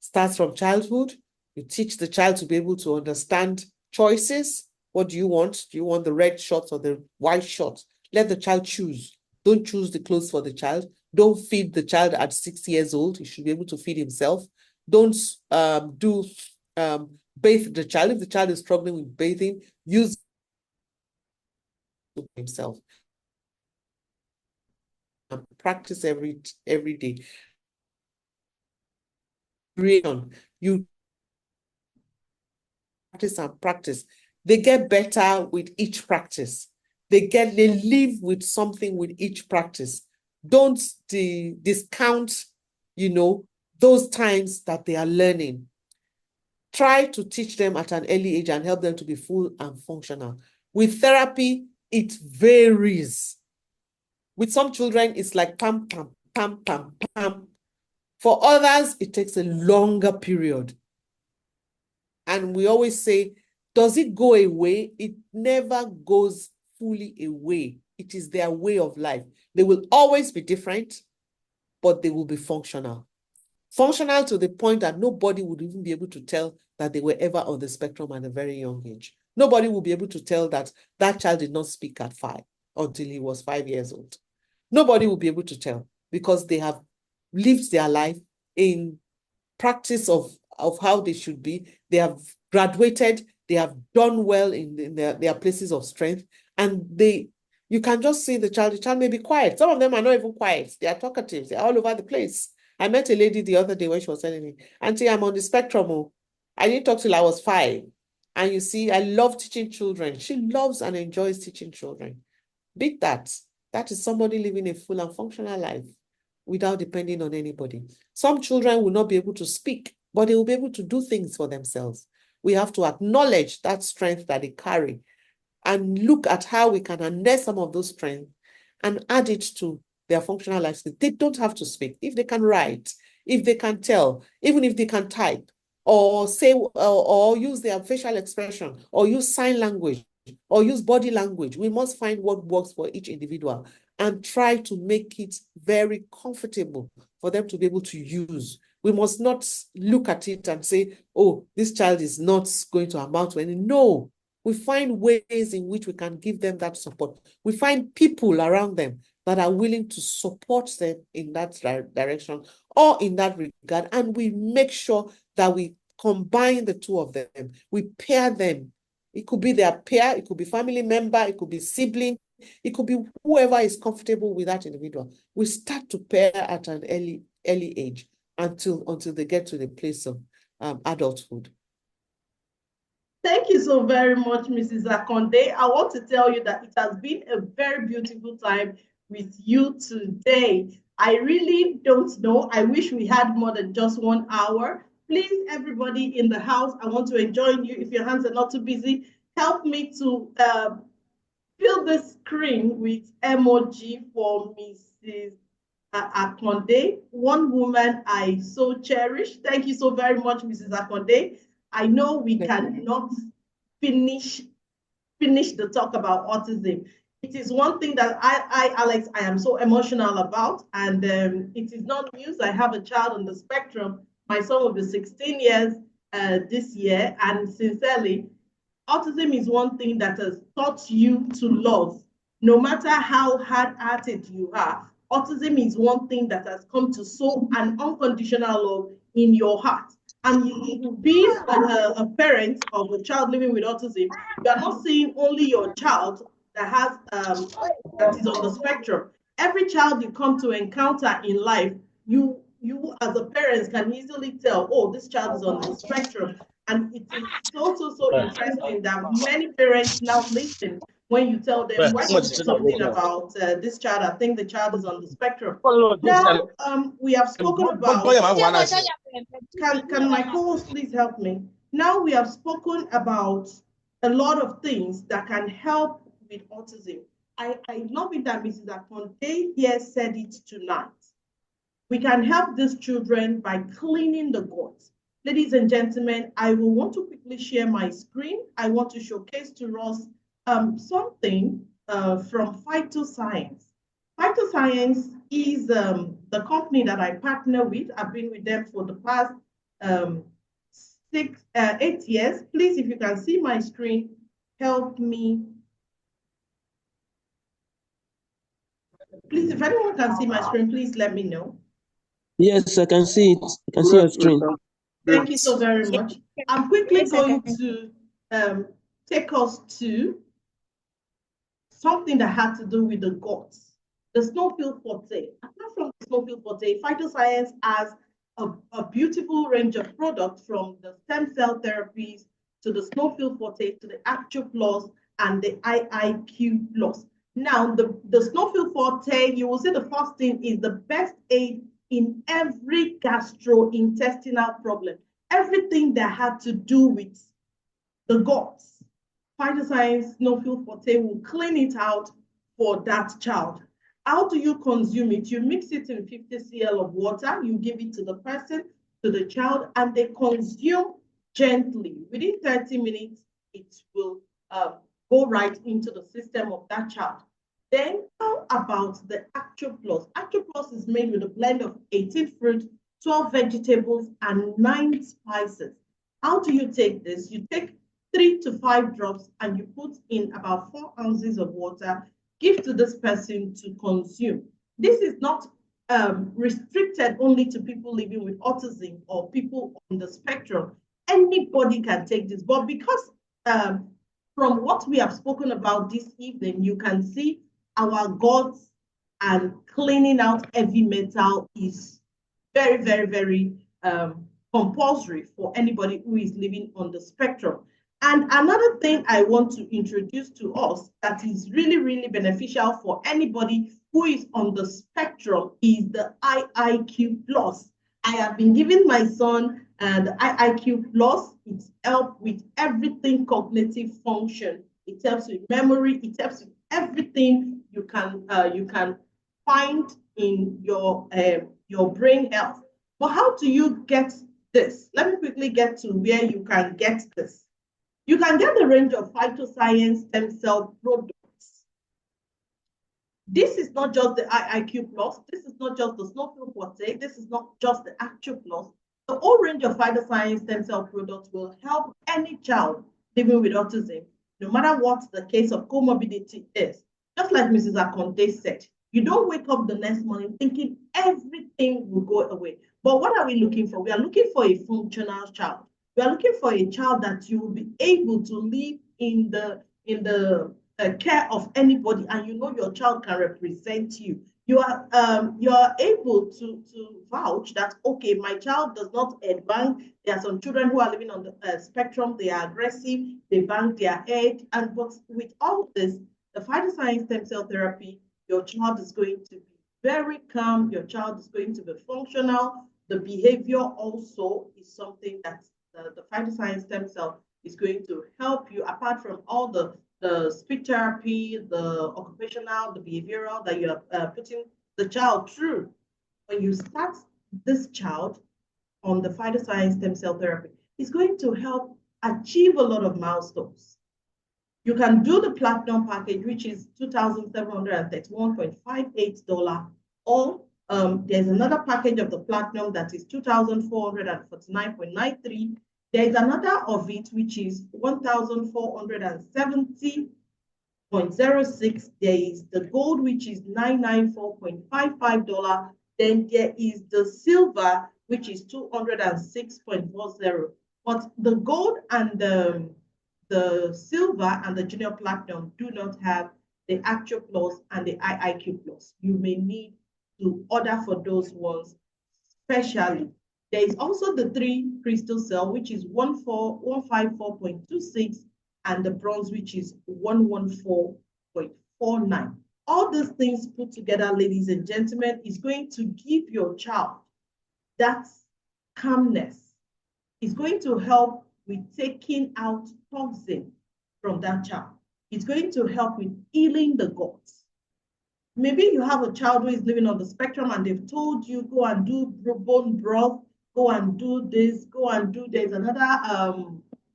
Starts from childhood. You teach the child to be able to understand choices. What do you want? Do you want the red shorts or the white shorts? Let the child choose. Don't choose the clothes for the child. Don't feed the child at 6 years old. He should be able to feed himself. Don't bathe the child. If the child is struggling with bathing, use himself. And practice every day. You practice and practice. They get better with each practice. They live with something with each practice. Don't discount, those times that they are learning. Try to teach them at an early age and help them to be full and functional. With therapy, it varies. With some children, it's like pam, pam, pam, pam, pam. For others, it takes a longer period. And we always say, does it go away? It never goes fully away. It is their way of life. They will always be different, but they will be functional. Functional to the point that nobody would even be able to tell that they were ever on the spectrum at a very young age. Nobody will be able to tell that that child did not speak at 5 until he was 5 years old. Nobody will be able to tell because they have lived their life in practice of how they should be. They have graduated, they have done well in their places of strength, and they You can just see the child may be quiet. Some of them are not even quiet. They are talkative. They're all over the place. I met a lady the other day when she was telling me, Auntie, I'm on the spectrum. Oh. I didn't talk till I was 5. And you see, I love teaching children. She loves and enjoys teaching children. Beat that. That is somebody living a full and functional life without depending on anybody. Some children will not be able to speak, but they will be able to do things for themselves. We have to acknowledge that strength that they carry and look at how we can harness some of those strengths and add it to their functional life. They don't have to speak. If they can write, if they can tell, even if they can type, or say, or use their facial expression, or use sign language, or use body language, we must find what works for each individual and try to make it very comfortable for them to be able to use. We must not look at it and say, oh, this child is not going to amount to any. No, we find ways in which we can give them that support. We find people around them that are willing to support them in that direction or in that regard. And we make sure that we combine the two of them. We pair them. It could be their peer, it could be family member, it could be sibling, it could be whoever is comfortable with that individual. We start to pair at an early age until they get to the place of adulthood. Thank you so very much, Mrs. AKANDE. I want to tell you that it has been a very beautiful time with you today. I really don't know. I wish we had more than just 1 hour. Please, everybody in the house, I want to join you. If your hands are not too busy, help me to fill the screen with emoji for Mrs. AKANDE, one woman I so cherish. Thank you so very much, Mrs. AKANDE. I know we cannot finish the talk about autism. It is one thing that Alex, I am so emotional about, and it is not news. I have a child on the spectrum. My son will be 16 years this year, and sincerely, autism is one thing that has taught you to love, no matter how hard-hearted you are. Autism is one thing that has come to sow an unconditional love in your heart. And being a parent of a child living with autism, you are not seeing only your child that has that is on the spectrum. Every child you come to encounter in life, you as a parent can easily tell, oh, this child is on the spectrum. And it is so interesting that many parents now listen when you tell them, why don't you say something about this child? I think the child is on the spectrum. Now, we have spoken about, can my co-host please help me? Now we have spoken about a lot of things that can help with autism. I love it that Mrs. AKANDE here said it tonight. We can help these children by cleaning the gut. Ladies and gentlemen, I will want to quickly share my screen. I want to showcase to us something from Phytoscience. Phytoscience is the company that I partner with. I've been with them for the past 8 years. Please, if you can see my screen, help me. Please, if anyone can see my screen, please let me know. Yes, I can see it. I can see your screen. Thank you so very much. I'm quickly going to take us to something that had to do with the gut. The snowfield forte. Apart from the snowfield forte, Phytoscience has a beautiful range of products, from the stem cell therapies to the snowfield forte to the Actio Plus and the IIQ Plus. Now, the snowfield forte, you will see the first thing is the best aid in every gastrointestinal problem, everything that had to do with the guts. Phytoscience snowfield forte will clean it out for that child. How do you consume it? You mix it in 50 cl of water, you give it to the person, to the child, and they consume gently. Within 30 minutes, it will go right into the system of that child. Then how about the Actio Plus? Actio Plus is made with a blend of 18 fruits, 12 vegetables, and 9 spices. How do you take this? You take 3 to 5 drops and you put in about 4 ounces of water, give to this person to consume. This is not restricted only to people living with autism or people on the spectrum. Anybody can take this, but because from what we have spoken about this evening, you can see our guts and cleaning out heavy metal is very, very, very compulsory for anybody who is living on the spectrum. And another thing I want to introduce to us that is really, really beneficial for anybody who is on the spectrum is the IIQ Plus. I have been giving my son the IIQ Plus. It helps with everything cognitive function. It helps with memory. It helps with everything you can find in your brain health. But how do you get this? Let me quickly get to where you can get this. You can get the range of phytoscience stem cell products. This is not just the IIQ Plus. This is not just the Snowflake Forte. This is not just the Actual Plus. The whole range of phytoscience stem cell products will help any child living with autism, no matter what the case of comorbidity is. Just like Mrs. Akonde said, you don't wake up the next morning thinking everything will go away. But what are we looking for? We are looking for a functional child. We are looking for a child that you will be able to live in the care of anybody, and you know your child can represent you. You are able to vouch that, okay, my child does not headbang. There are some children who are living on the spectrum. They are aggressive. They bang their head. But with all this, the phytoscience stem cell therapy, your child is going to be very calm. Your child is going to be functional. The behavior also is something that the phytoscience stem cell is going to help you, apart from all the speech therapy, the occupational, the behavioral that you are putting the child through. When you start this child on the phytoscience stem cell therapy, it's going to help achieve a lot of milestones. You can do the platinum package, which is $2,731.58, or there's another package of the platinum that is $2,449.93. There's another of it, which is $1,470.06. There is the gold, which is $994.55. Then there is the silver, which is $206.40. But the gold and the silver and the junior platinum do not have the Actual Plus and the IIQ Plus. You may need to order for those ones specially. There is also the 3 crystal cell, which is 154.26, and the bronze, which is 114.49. All these things put together, ladies and gentlemen, is going to give your child that calmness. It's going to help with taking out toxin from that child. It's going to help with healing the guts. Maybe you have a child who is living on the spectrum and they've told you, go and do bone broth, go and do this, go and do, there's another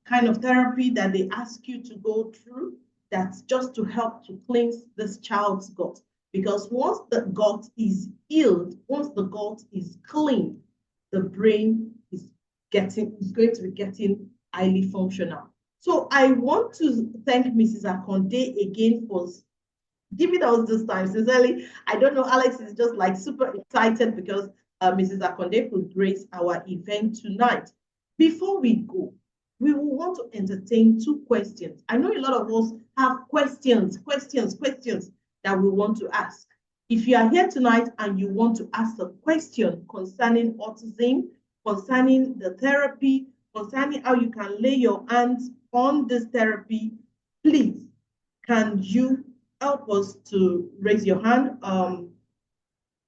kind of therapy that they ask you to go through that's just to help to cleanse this child's gut. Because once the gut is healed, once the gut is clean, the brain is going to be getting highly functional. So I want to thank Mrs. Akonde again for giving us this time. Sincerely, I don't know, Alex is just like super excited because Mrs. Akonde could grace our event tonight. Before we go, we will want to entertain 2 questions. I know a lot of us have questions that we want to ask. If you are here tonight and you want to ask a question concerning autism, concerning the therapy, concerning how you can lay your hands on this therapy, please, can you help us to raise your hand?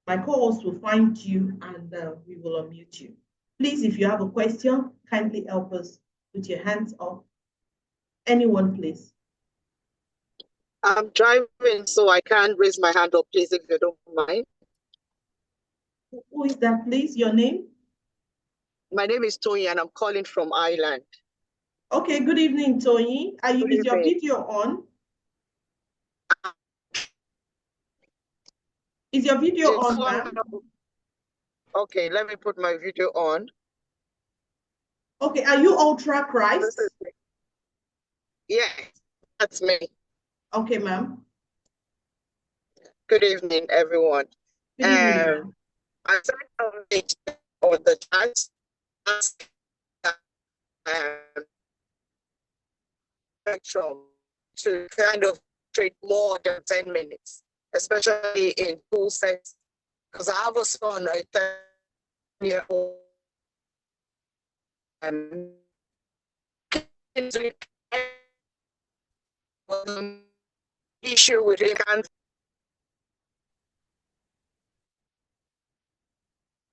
My co-host will find you and we will unmute you. Please, if you have a question, kindly help us put your hands up. Anyone, please. I'm driving, so I can't raise my hand up, please, if you don't mind. Who is that, please? Your name? My name is Tony, and I'm calling from Ireland. Okay, good evening, Tony. Is your video on? Is your video on, ma'am? Okay, let me put my video on. Okay, are you Ultra Christ? Yeah, that's me. Okay, ma'am. Good evening, everyone. Good evening. I sent on the chat spectrum to kind of treat more than 10 minutes. especially in school settings. Because I have a son, a 10-year-old, and issue with him, and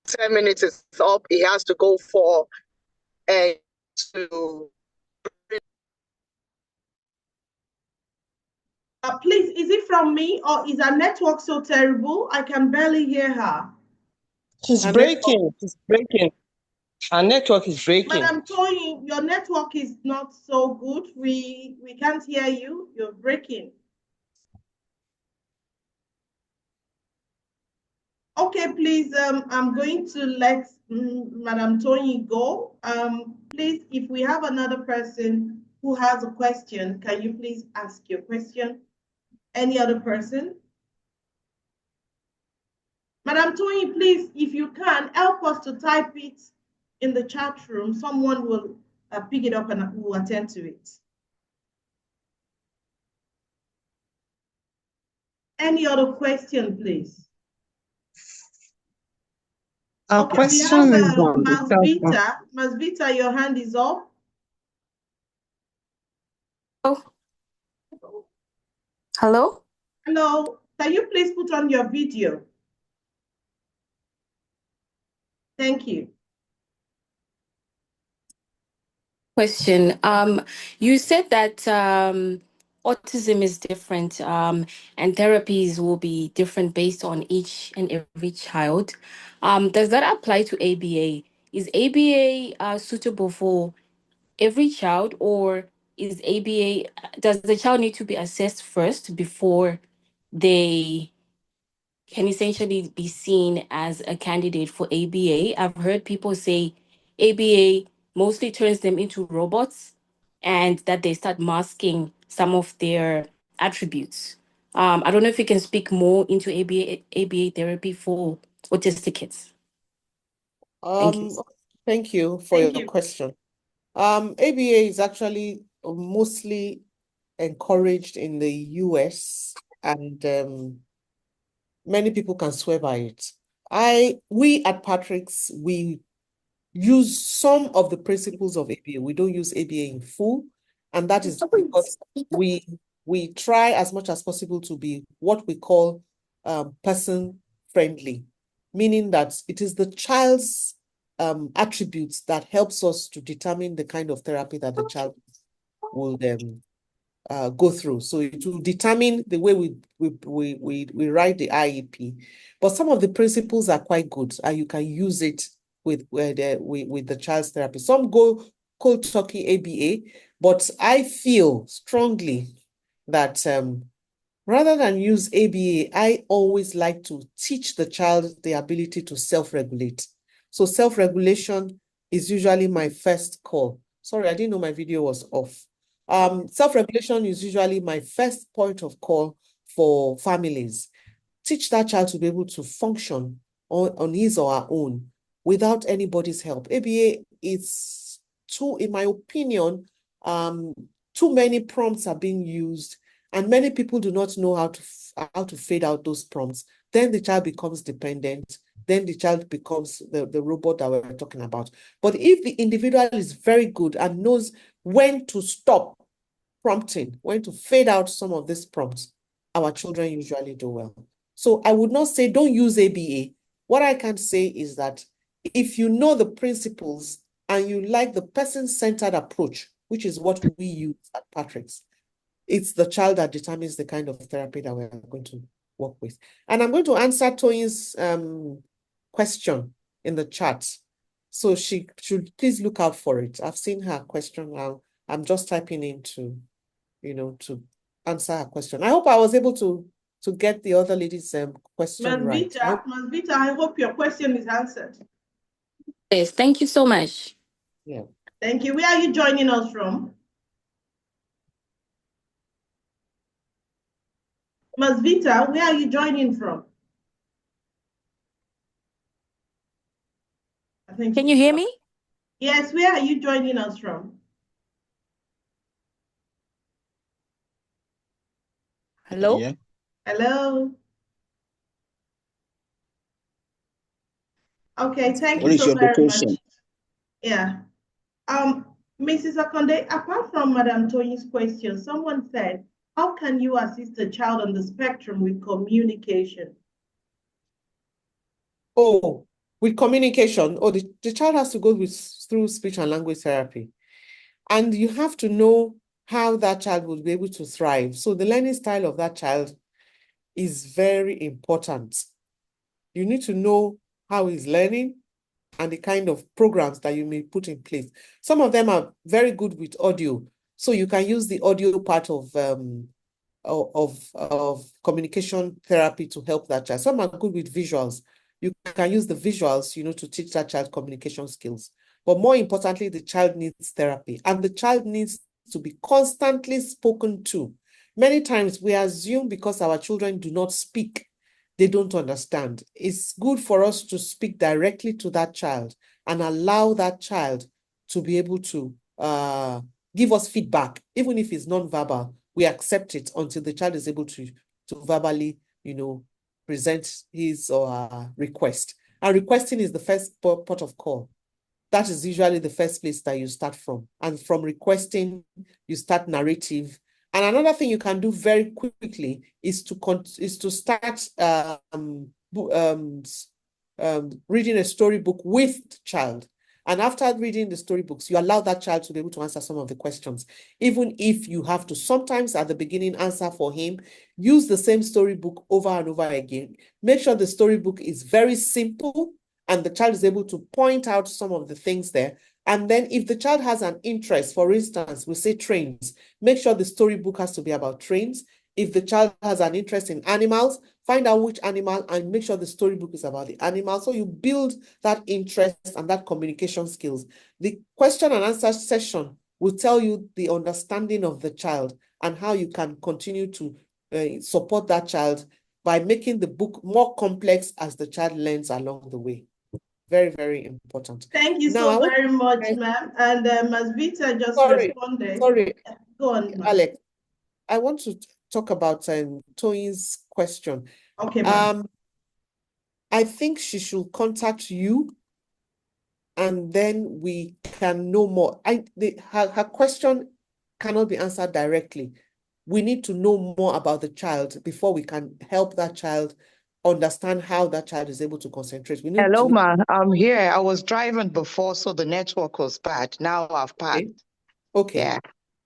10 minutes is up, he has to go for to Please, is it from me or is her network so terrible? I can barely hear her. She's Her breaking. She's breaking. Our network is breaking. Madam Toyin, your network is not so good. We can't hear you. You're breaking. Okay, please, I'm going to let Madam Toyin go. Please, if we have another person who has a question, can you please ask your question? Any other person? Madam Toyin, please, if you can, help us to type it in the chat room. Someone will pick it up and will attend to it. Any other question, please? Our Okay, question we is have on the telephone. Masvita. Masvita, your hand is up. Oh, hello? Hello, can you please put on your video? Thank you. Question. You said that autism is different, and therapies will be different based on each and every child. Does that apply to ABA? Is ABA suitable for every child, or is ABA, does the child need to be assessed first before they can essentially be seen as a candidate for ABA? I've heard people say ABA mostly turns them into robots and that they start masking some of their attributes. I don't know if you can speak more into ABA therapy for autistic kids. Thank you. Thank you for Thank your you. question. ABA is actually mostly encouraged in the US, and many people can swear by it. We at Patrick's, we use some of the principles of ABA. We don't use ABA in full, and that is because we try as much as possible to be what we call person friendly, meaning that it is the child's attributes that helps us to determine the kind of therapy that the child will go through. So it will determine the way we write the IEP. But some of the principles are quite good, and you can use it with the child's therapy. Some go cold turkey ABA, but I feel strongly that rather than use ABA, I always like to teach the child the ability to self-regulate. So self-regulation is usually my first call. Sorry, I didn't know my video was off. Self-regulation is usually my first point of call for families. Teach that child to be able to function on his or her own without anybody's help. ABA is too, in my opinion, too many prompts are being used, and many people do not know how to fade out those prompts. Then the child becomes dependent. Then the child becomes the robot that we're talking about. But if the individual is very good and knows when to stop prompting, when to fade out some of these prompts, our children usually do well. So I would not say don't use ABA. What I can say is that if you know the principles and you like the person-centered approach, which is what we use at Patrick's, it's the child that determines the kind of therapy that we're going to work with. And I'm going to answer Toyin's question in the chat. So she should please look out for it. I've seen her question now. I'm just typing in to answer her question. I hope I was able to get the other lady's question right. Masvita, I hope your question is answered. Yes, thank you so much. Yeah. Thank you. Where are you joining us from? Masvita, where are you joining from? I think. Can you hear me? Yes, where are you joining us from? Hello? Yeah. Hello. Okay, thank you What is so your very much. location? Yeah. Mrs. Akonde, apart from Madam Tony's question, someone said, how can you assist a child on the spectrum with communication? Oh, with communication, the child has to go through speech and language therapy. And you have to know how that child will be able to thrive. So the learning style of that child is very important. You need to know how he's learning and the kind of programs that you may put in place. Some of them are very good with audio. So you can use the audio part of communication therapy to help that child. Some are good with visuals. You can use the visuals, to teach that child communication skills. But more importantly, the child needs therapy, and the child needs to be constantly spoken to. Many times we assume because our children do not speak, they don't understand. It's good for us to speak directly to that child and allow that child to be able to give us feedback, even if it's non-verbal. We accept it until the child is able to verbally, present his or her request. And requesting is the first port of call. That is usually the first place that you start from. And from requesting, you start narrative. And another thing you can do very quickly is to start reading a storybook with the child. And after reading the storybooks, you allow that child to be able to answer some of the questions. Even if you have to sometimes at the beginning answer for him, use the same storybook over and over again. Make sure the storybook is very simple and the child is able to point out some of the things there. And then if the child has an interest, for instance, we say trains, make sure the storybook has to be about trains. If the child has an interest in animals, find out which animal and make sure the storybook is about the animal. So you build that interest and that communication skills. The question and answer session will tell you the understanding of the child and how you can continue to support that child by making the book more complex as the child learns along the way. Very, very important. Thank you so very much, ma'am. And as Vita just responded. Sorry, go on, Alex. I want to talk about Tony's question. Okay, ma'am. I think she should contact you, and then we can know more. Her question cannot be answered directly. We need to know more about the child before we can help that child understand how that child is able to concentrate. Hello, ma. I'm here. I was driving before, so the network was bad. Now I've passed. Okay. Yeah.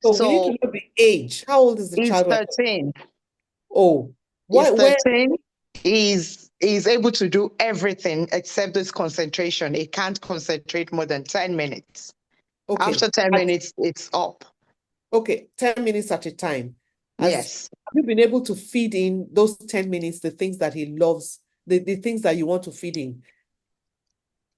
So we need to know the age. How old is the child? He's 13. Oh. He's 13. He's able to do everything except this concentration. He can't concentrate more than 10 minutes. Okay. After 10 minutes, it's up. Okay, 10 minutes at a time. Yes. Have you been able to feed in those 10 minutes the things that he loves, the things that you want to feed in?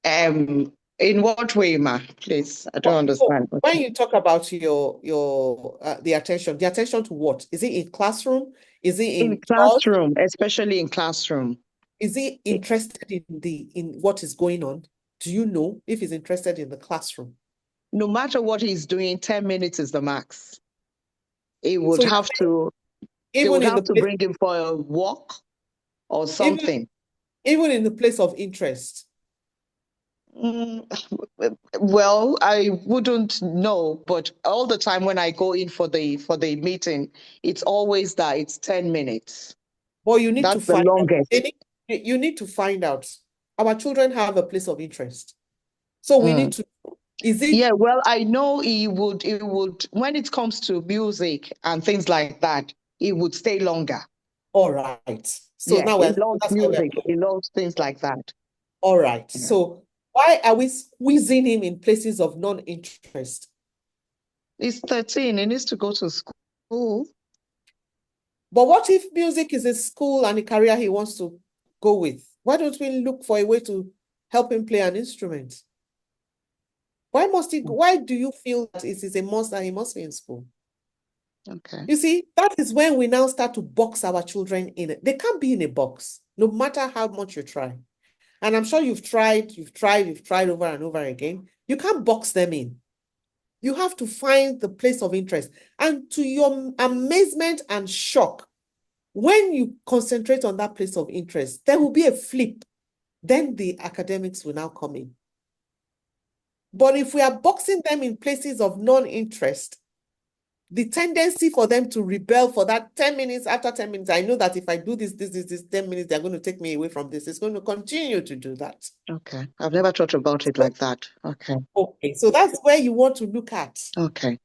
In what way, ma? Please, I don't understand. So when you talk about the attention to what? Is it in classroom? Is it in classroom, especially in classroom? Is he interested in what is going on? Do you know if he's interested in the classroom? No matter what he's doing, 10 minutes is the max. He would have to bring him for a walk or something. Even in the place of interest. Well, I wouldn't know, but all the time when I go in for the meeting, it's always that it's 10 minutes. Well, you need That's to find the longest. You need to find out. Our children have a place of interest. So we need to, is it? Yeah, well, I know he would, when it comes to music and things like that, he would stay longer. All right. So yeah, now he loves music, he loves things like that. All right. Yeah. So why are we squeezing him in places of non-interest? He's 13, he needs to go to school. But what if music is a school and a career he wants to go with? Why don't we look for a way to help him play an instrument? Why do you feel that it is a must that he must be in school? Okay. You see, that is when we now start to box our children in it. They can't be in a box, no matter how much you try. And I'm sure you've tried over and over again. You can't box them in. You have to find the place of interest. And to your amazement and shock, when you concentrate on that place of interest, there will be a flip then the academics will now come in. But if we are boxing them in places of non-interest, the tendency for them to rebel for that 10 minutes, after 10 minutes, I know that if I do this 10 minutes, they're going to take me away from this. It's going to continue to do that. Okay. I've never thought about it like that. Okay. Okay. So that's where you want to look at. Okay.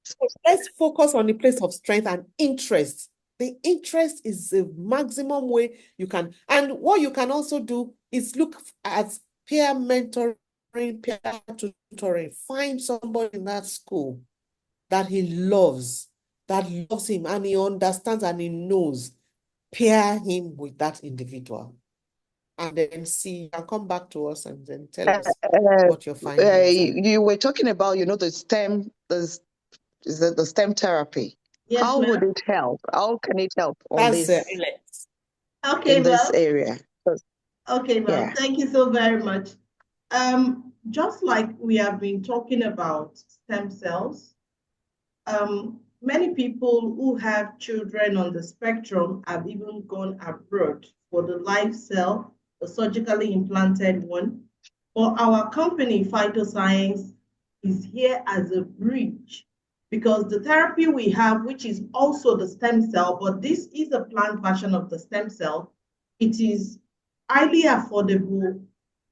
So let's focus on the place of strength and interest. The interest is the maximum way you can. And what you can also do is look at peer mentoring, peer tutoring. Find somebody in that school that he loves, that loves him, and he understands and he knows. Pair him with that individual. And then see, you can come back to us and then tell us what you're finding. You were talking about, the STEM, the STEM therapy. Yes, How would it help? How can it help on That's this? Okay, in this area? Okay, well, Yeah. thank you so very much. Just like we have been talking about stem cells, many people who have children on the spectrum have even gone abroad for the live cell, the surgically implanted one. For our company, Phytoscience, is here as a bridge because the therapy we have, which is also the stem cell, but this is a plant version of the stem cell, it is highly affordable.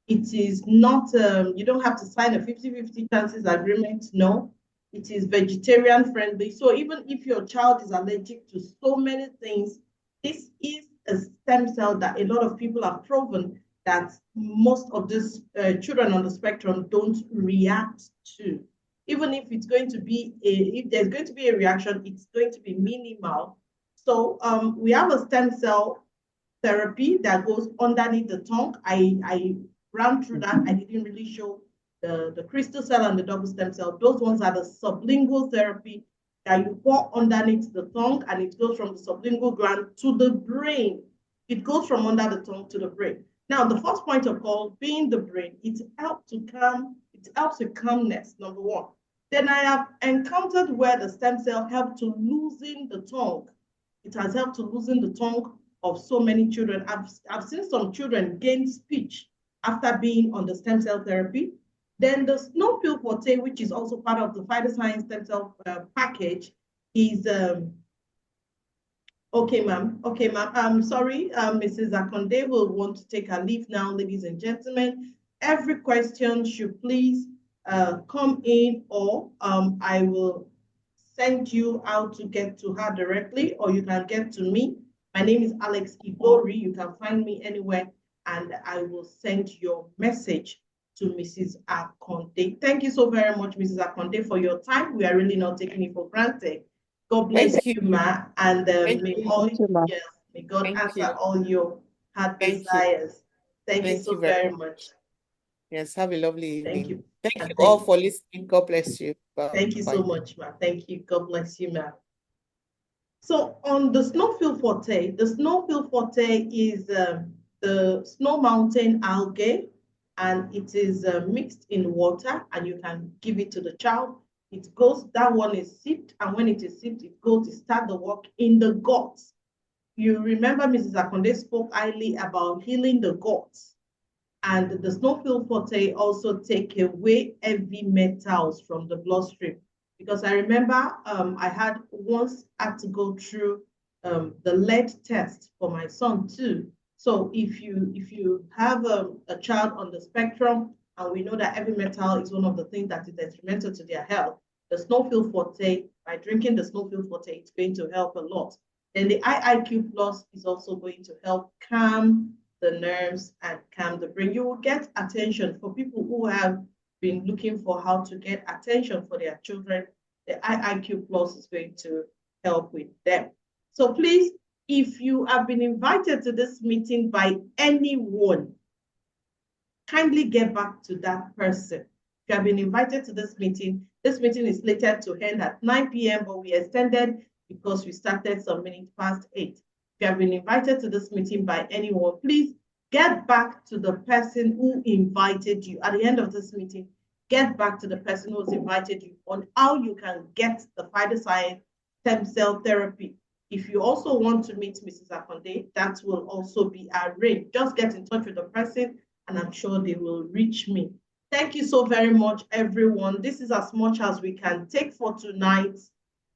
It is not, you don't have to sign a 50-50 chances agreement. No, it is vegetarian friendly. So even if your child is allergic to so many things, this is a stem cell that a lot of people have proven that most of these children on the spectrum don't react to. Even if it's going to be if there's going to be a reaction, it's going to be minimal. So we have a stem cell therapy that goes underneath the tongue. I ran through that. I didn't really show the crystal cell and the double stem cell. Those ones are the sublingual therapy that you pour underneath the tongue, and it goes from the sublingual gland to the brain. It goes from under the tongue to the brain. Now, the first point of call being the brain, it helps with calmness, number one. Then I have encountered where the stem cell helped to loosen the tongue. It has helped to loosen the tongue of so many children. I've seen some children gain speech after being on the stem cell therapy. Then the snowfield forte, which is also part of the Phytoscience stem cell package, is okay, ma'am. Okay, ma'am. I'm sorry, Mrs. Akonde will want to take her leave now, ladies and gentlemen. Every question should please come in, or I will send you out to get to her directly, or you can get to me. My name is Alex Ibori. You can find me anywhere, and I will send your message to Mrs. Akonde. Thank you so very much, Mrs. Akonde, for your time. We are really not taking it for granted. God bless you, ma, and may God answer all your heart desires. Thank you so very much. Yes, have a lovely evening. Thank you. Thank you all for listening. God bless you. Bye. Thank you so much, ma. Thank you. God bless you, ma. So on the snowfield forte is the snow mountain algae, and it is mixed in water, and you can give it to the child. It goes, that one is sipped, and when it is sipped, it goes to start the work in the guts. You remember Mrs. Akonde spoke highly about healing the guts, and the snowfield forte also take away heavy metals from the bloodstream. Because I remember I had to go through the lead test for my son too. So if you have a child on the spectrum, and we know that heavy metal is one of the things that is detrimental to their health, the snowfield forte, by drinking the snowfield forte, it's going to help a lot. Then the IIQ Plus is also going to help calm the nerves and calm the brain. You will get attention for people who have been looking for how to get attention for their children. The IIQ Plus is going to help with them. So please, if you have been invited to this meeting by anyone, kindly get back to that person. If you have been invited to this meeting is slated to end at 9 p.m., but we extended because we started some minutes past 8. If you have been invited to this meeting by anyone, please get back to the person who invited you. At the end of this meeting, get back to the person who has invited you on how you can get the Phytoscience stem cell therapy. If you also want to meet Mrs. Akonde, that will also be arranged. Just get in touch with the person and I'm sure they will reach me. Thank you so very much, everyone. This is as much as we can take for tonight.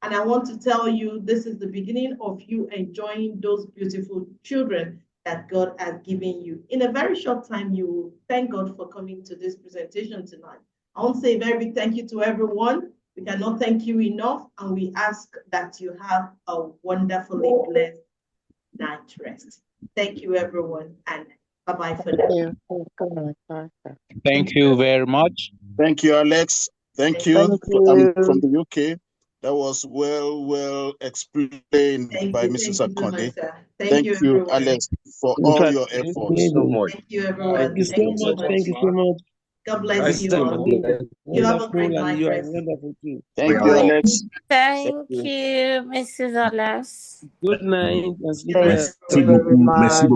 And I want to tell you, this is the beginning of you enjoying those beautiful children that God has given you. In a very short time, you will thank God for coming to this presentation tonight. I want to say a very big thank you to everyone. We cannot thank you enough, and we ask that you have a wonderfully blessed night rest. Thank you, everyone, and bye-bye for now. Thank you very much. Thank you, Alex. Thank you. From the UK. That was well explained by Mrs. Akonde. Thank you, everyone. Alex, for all your efforts. Thank you so much. Thank you, everyone. Thank you so much. Thank you so much. God bless you all. You have a great night rest. Wonderful too. Thank you, Alex. Thank you, Mrs. Alex. Good night and sleep Thank well. you very much.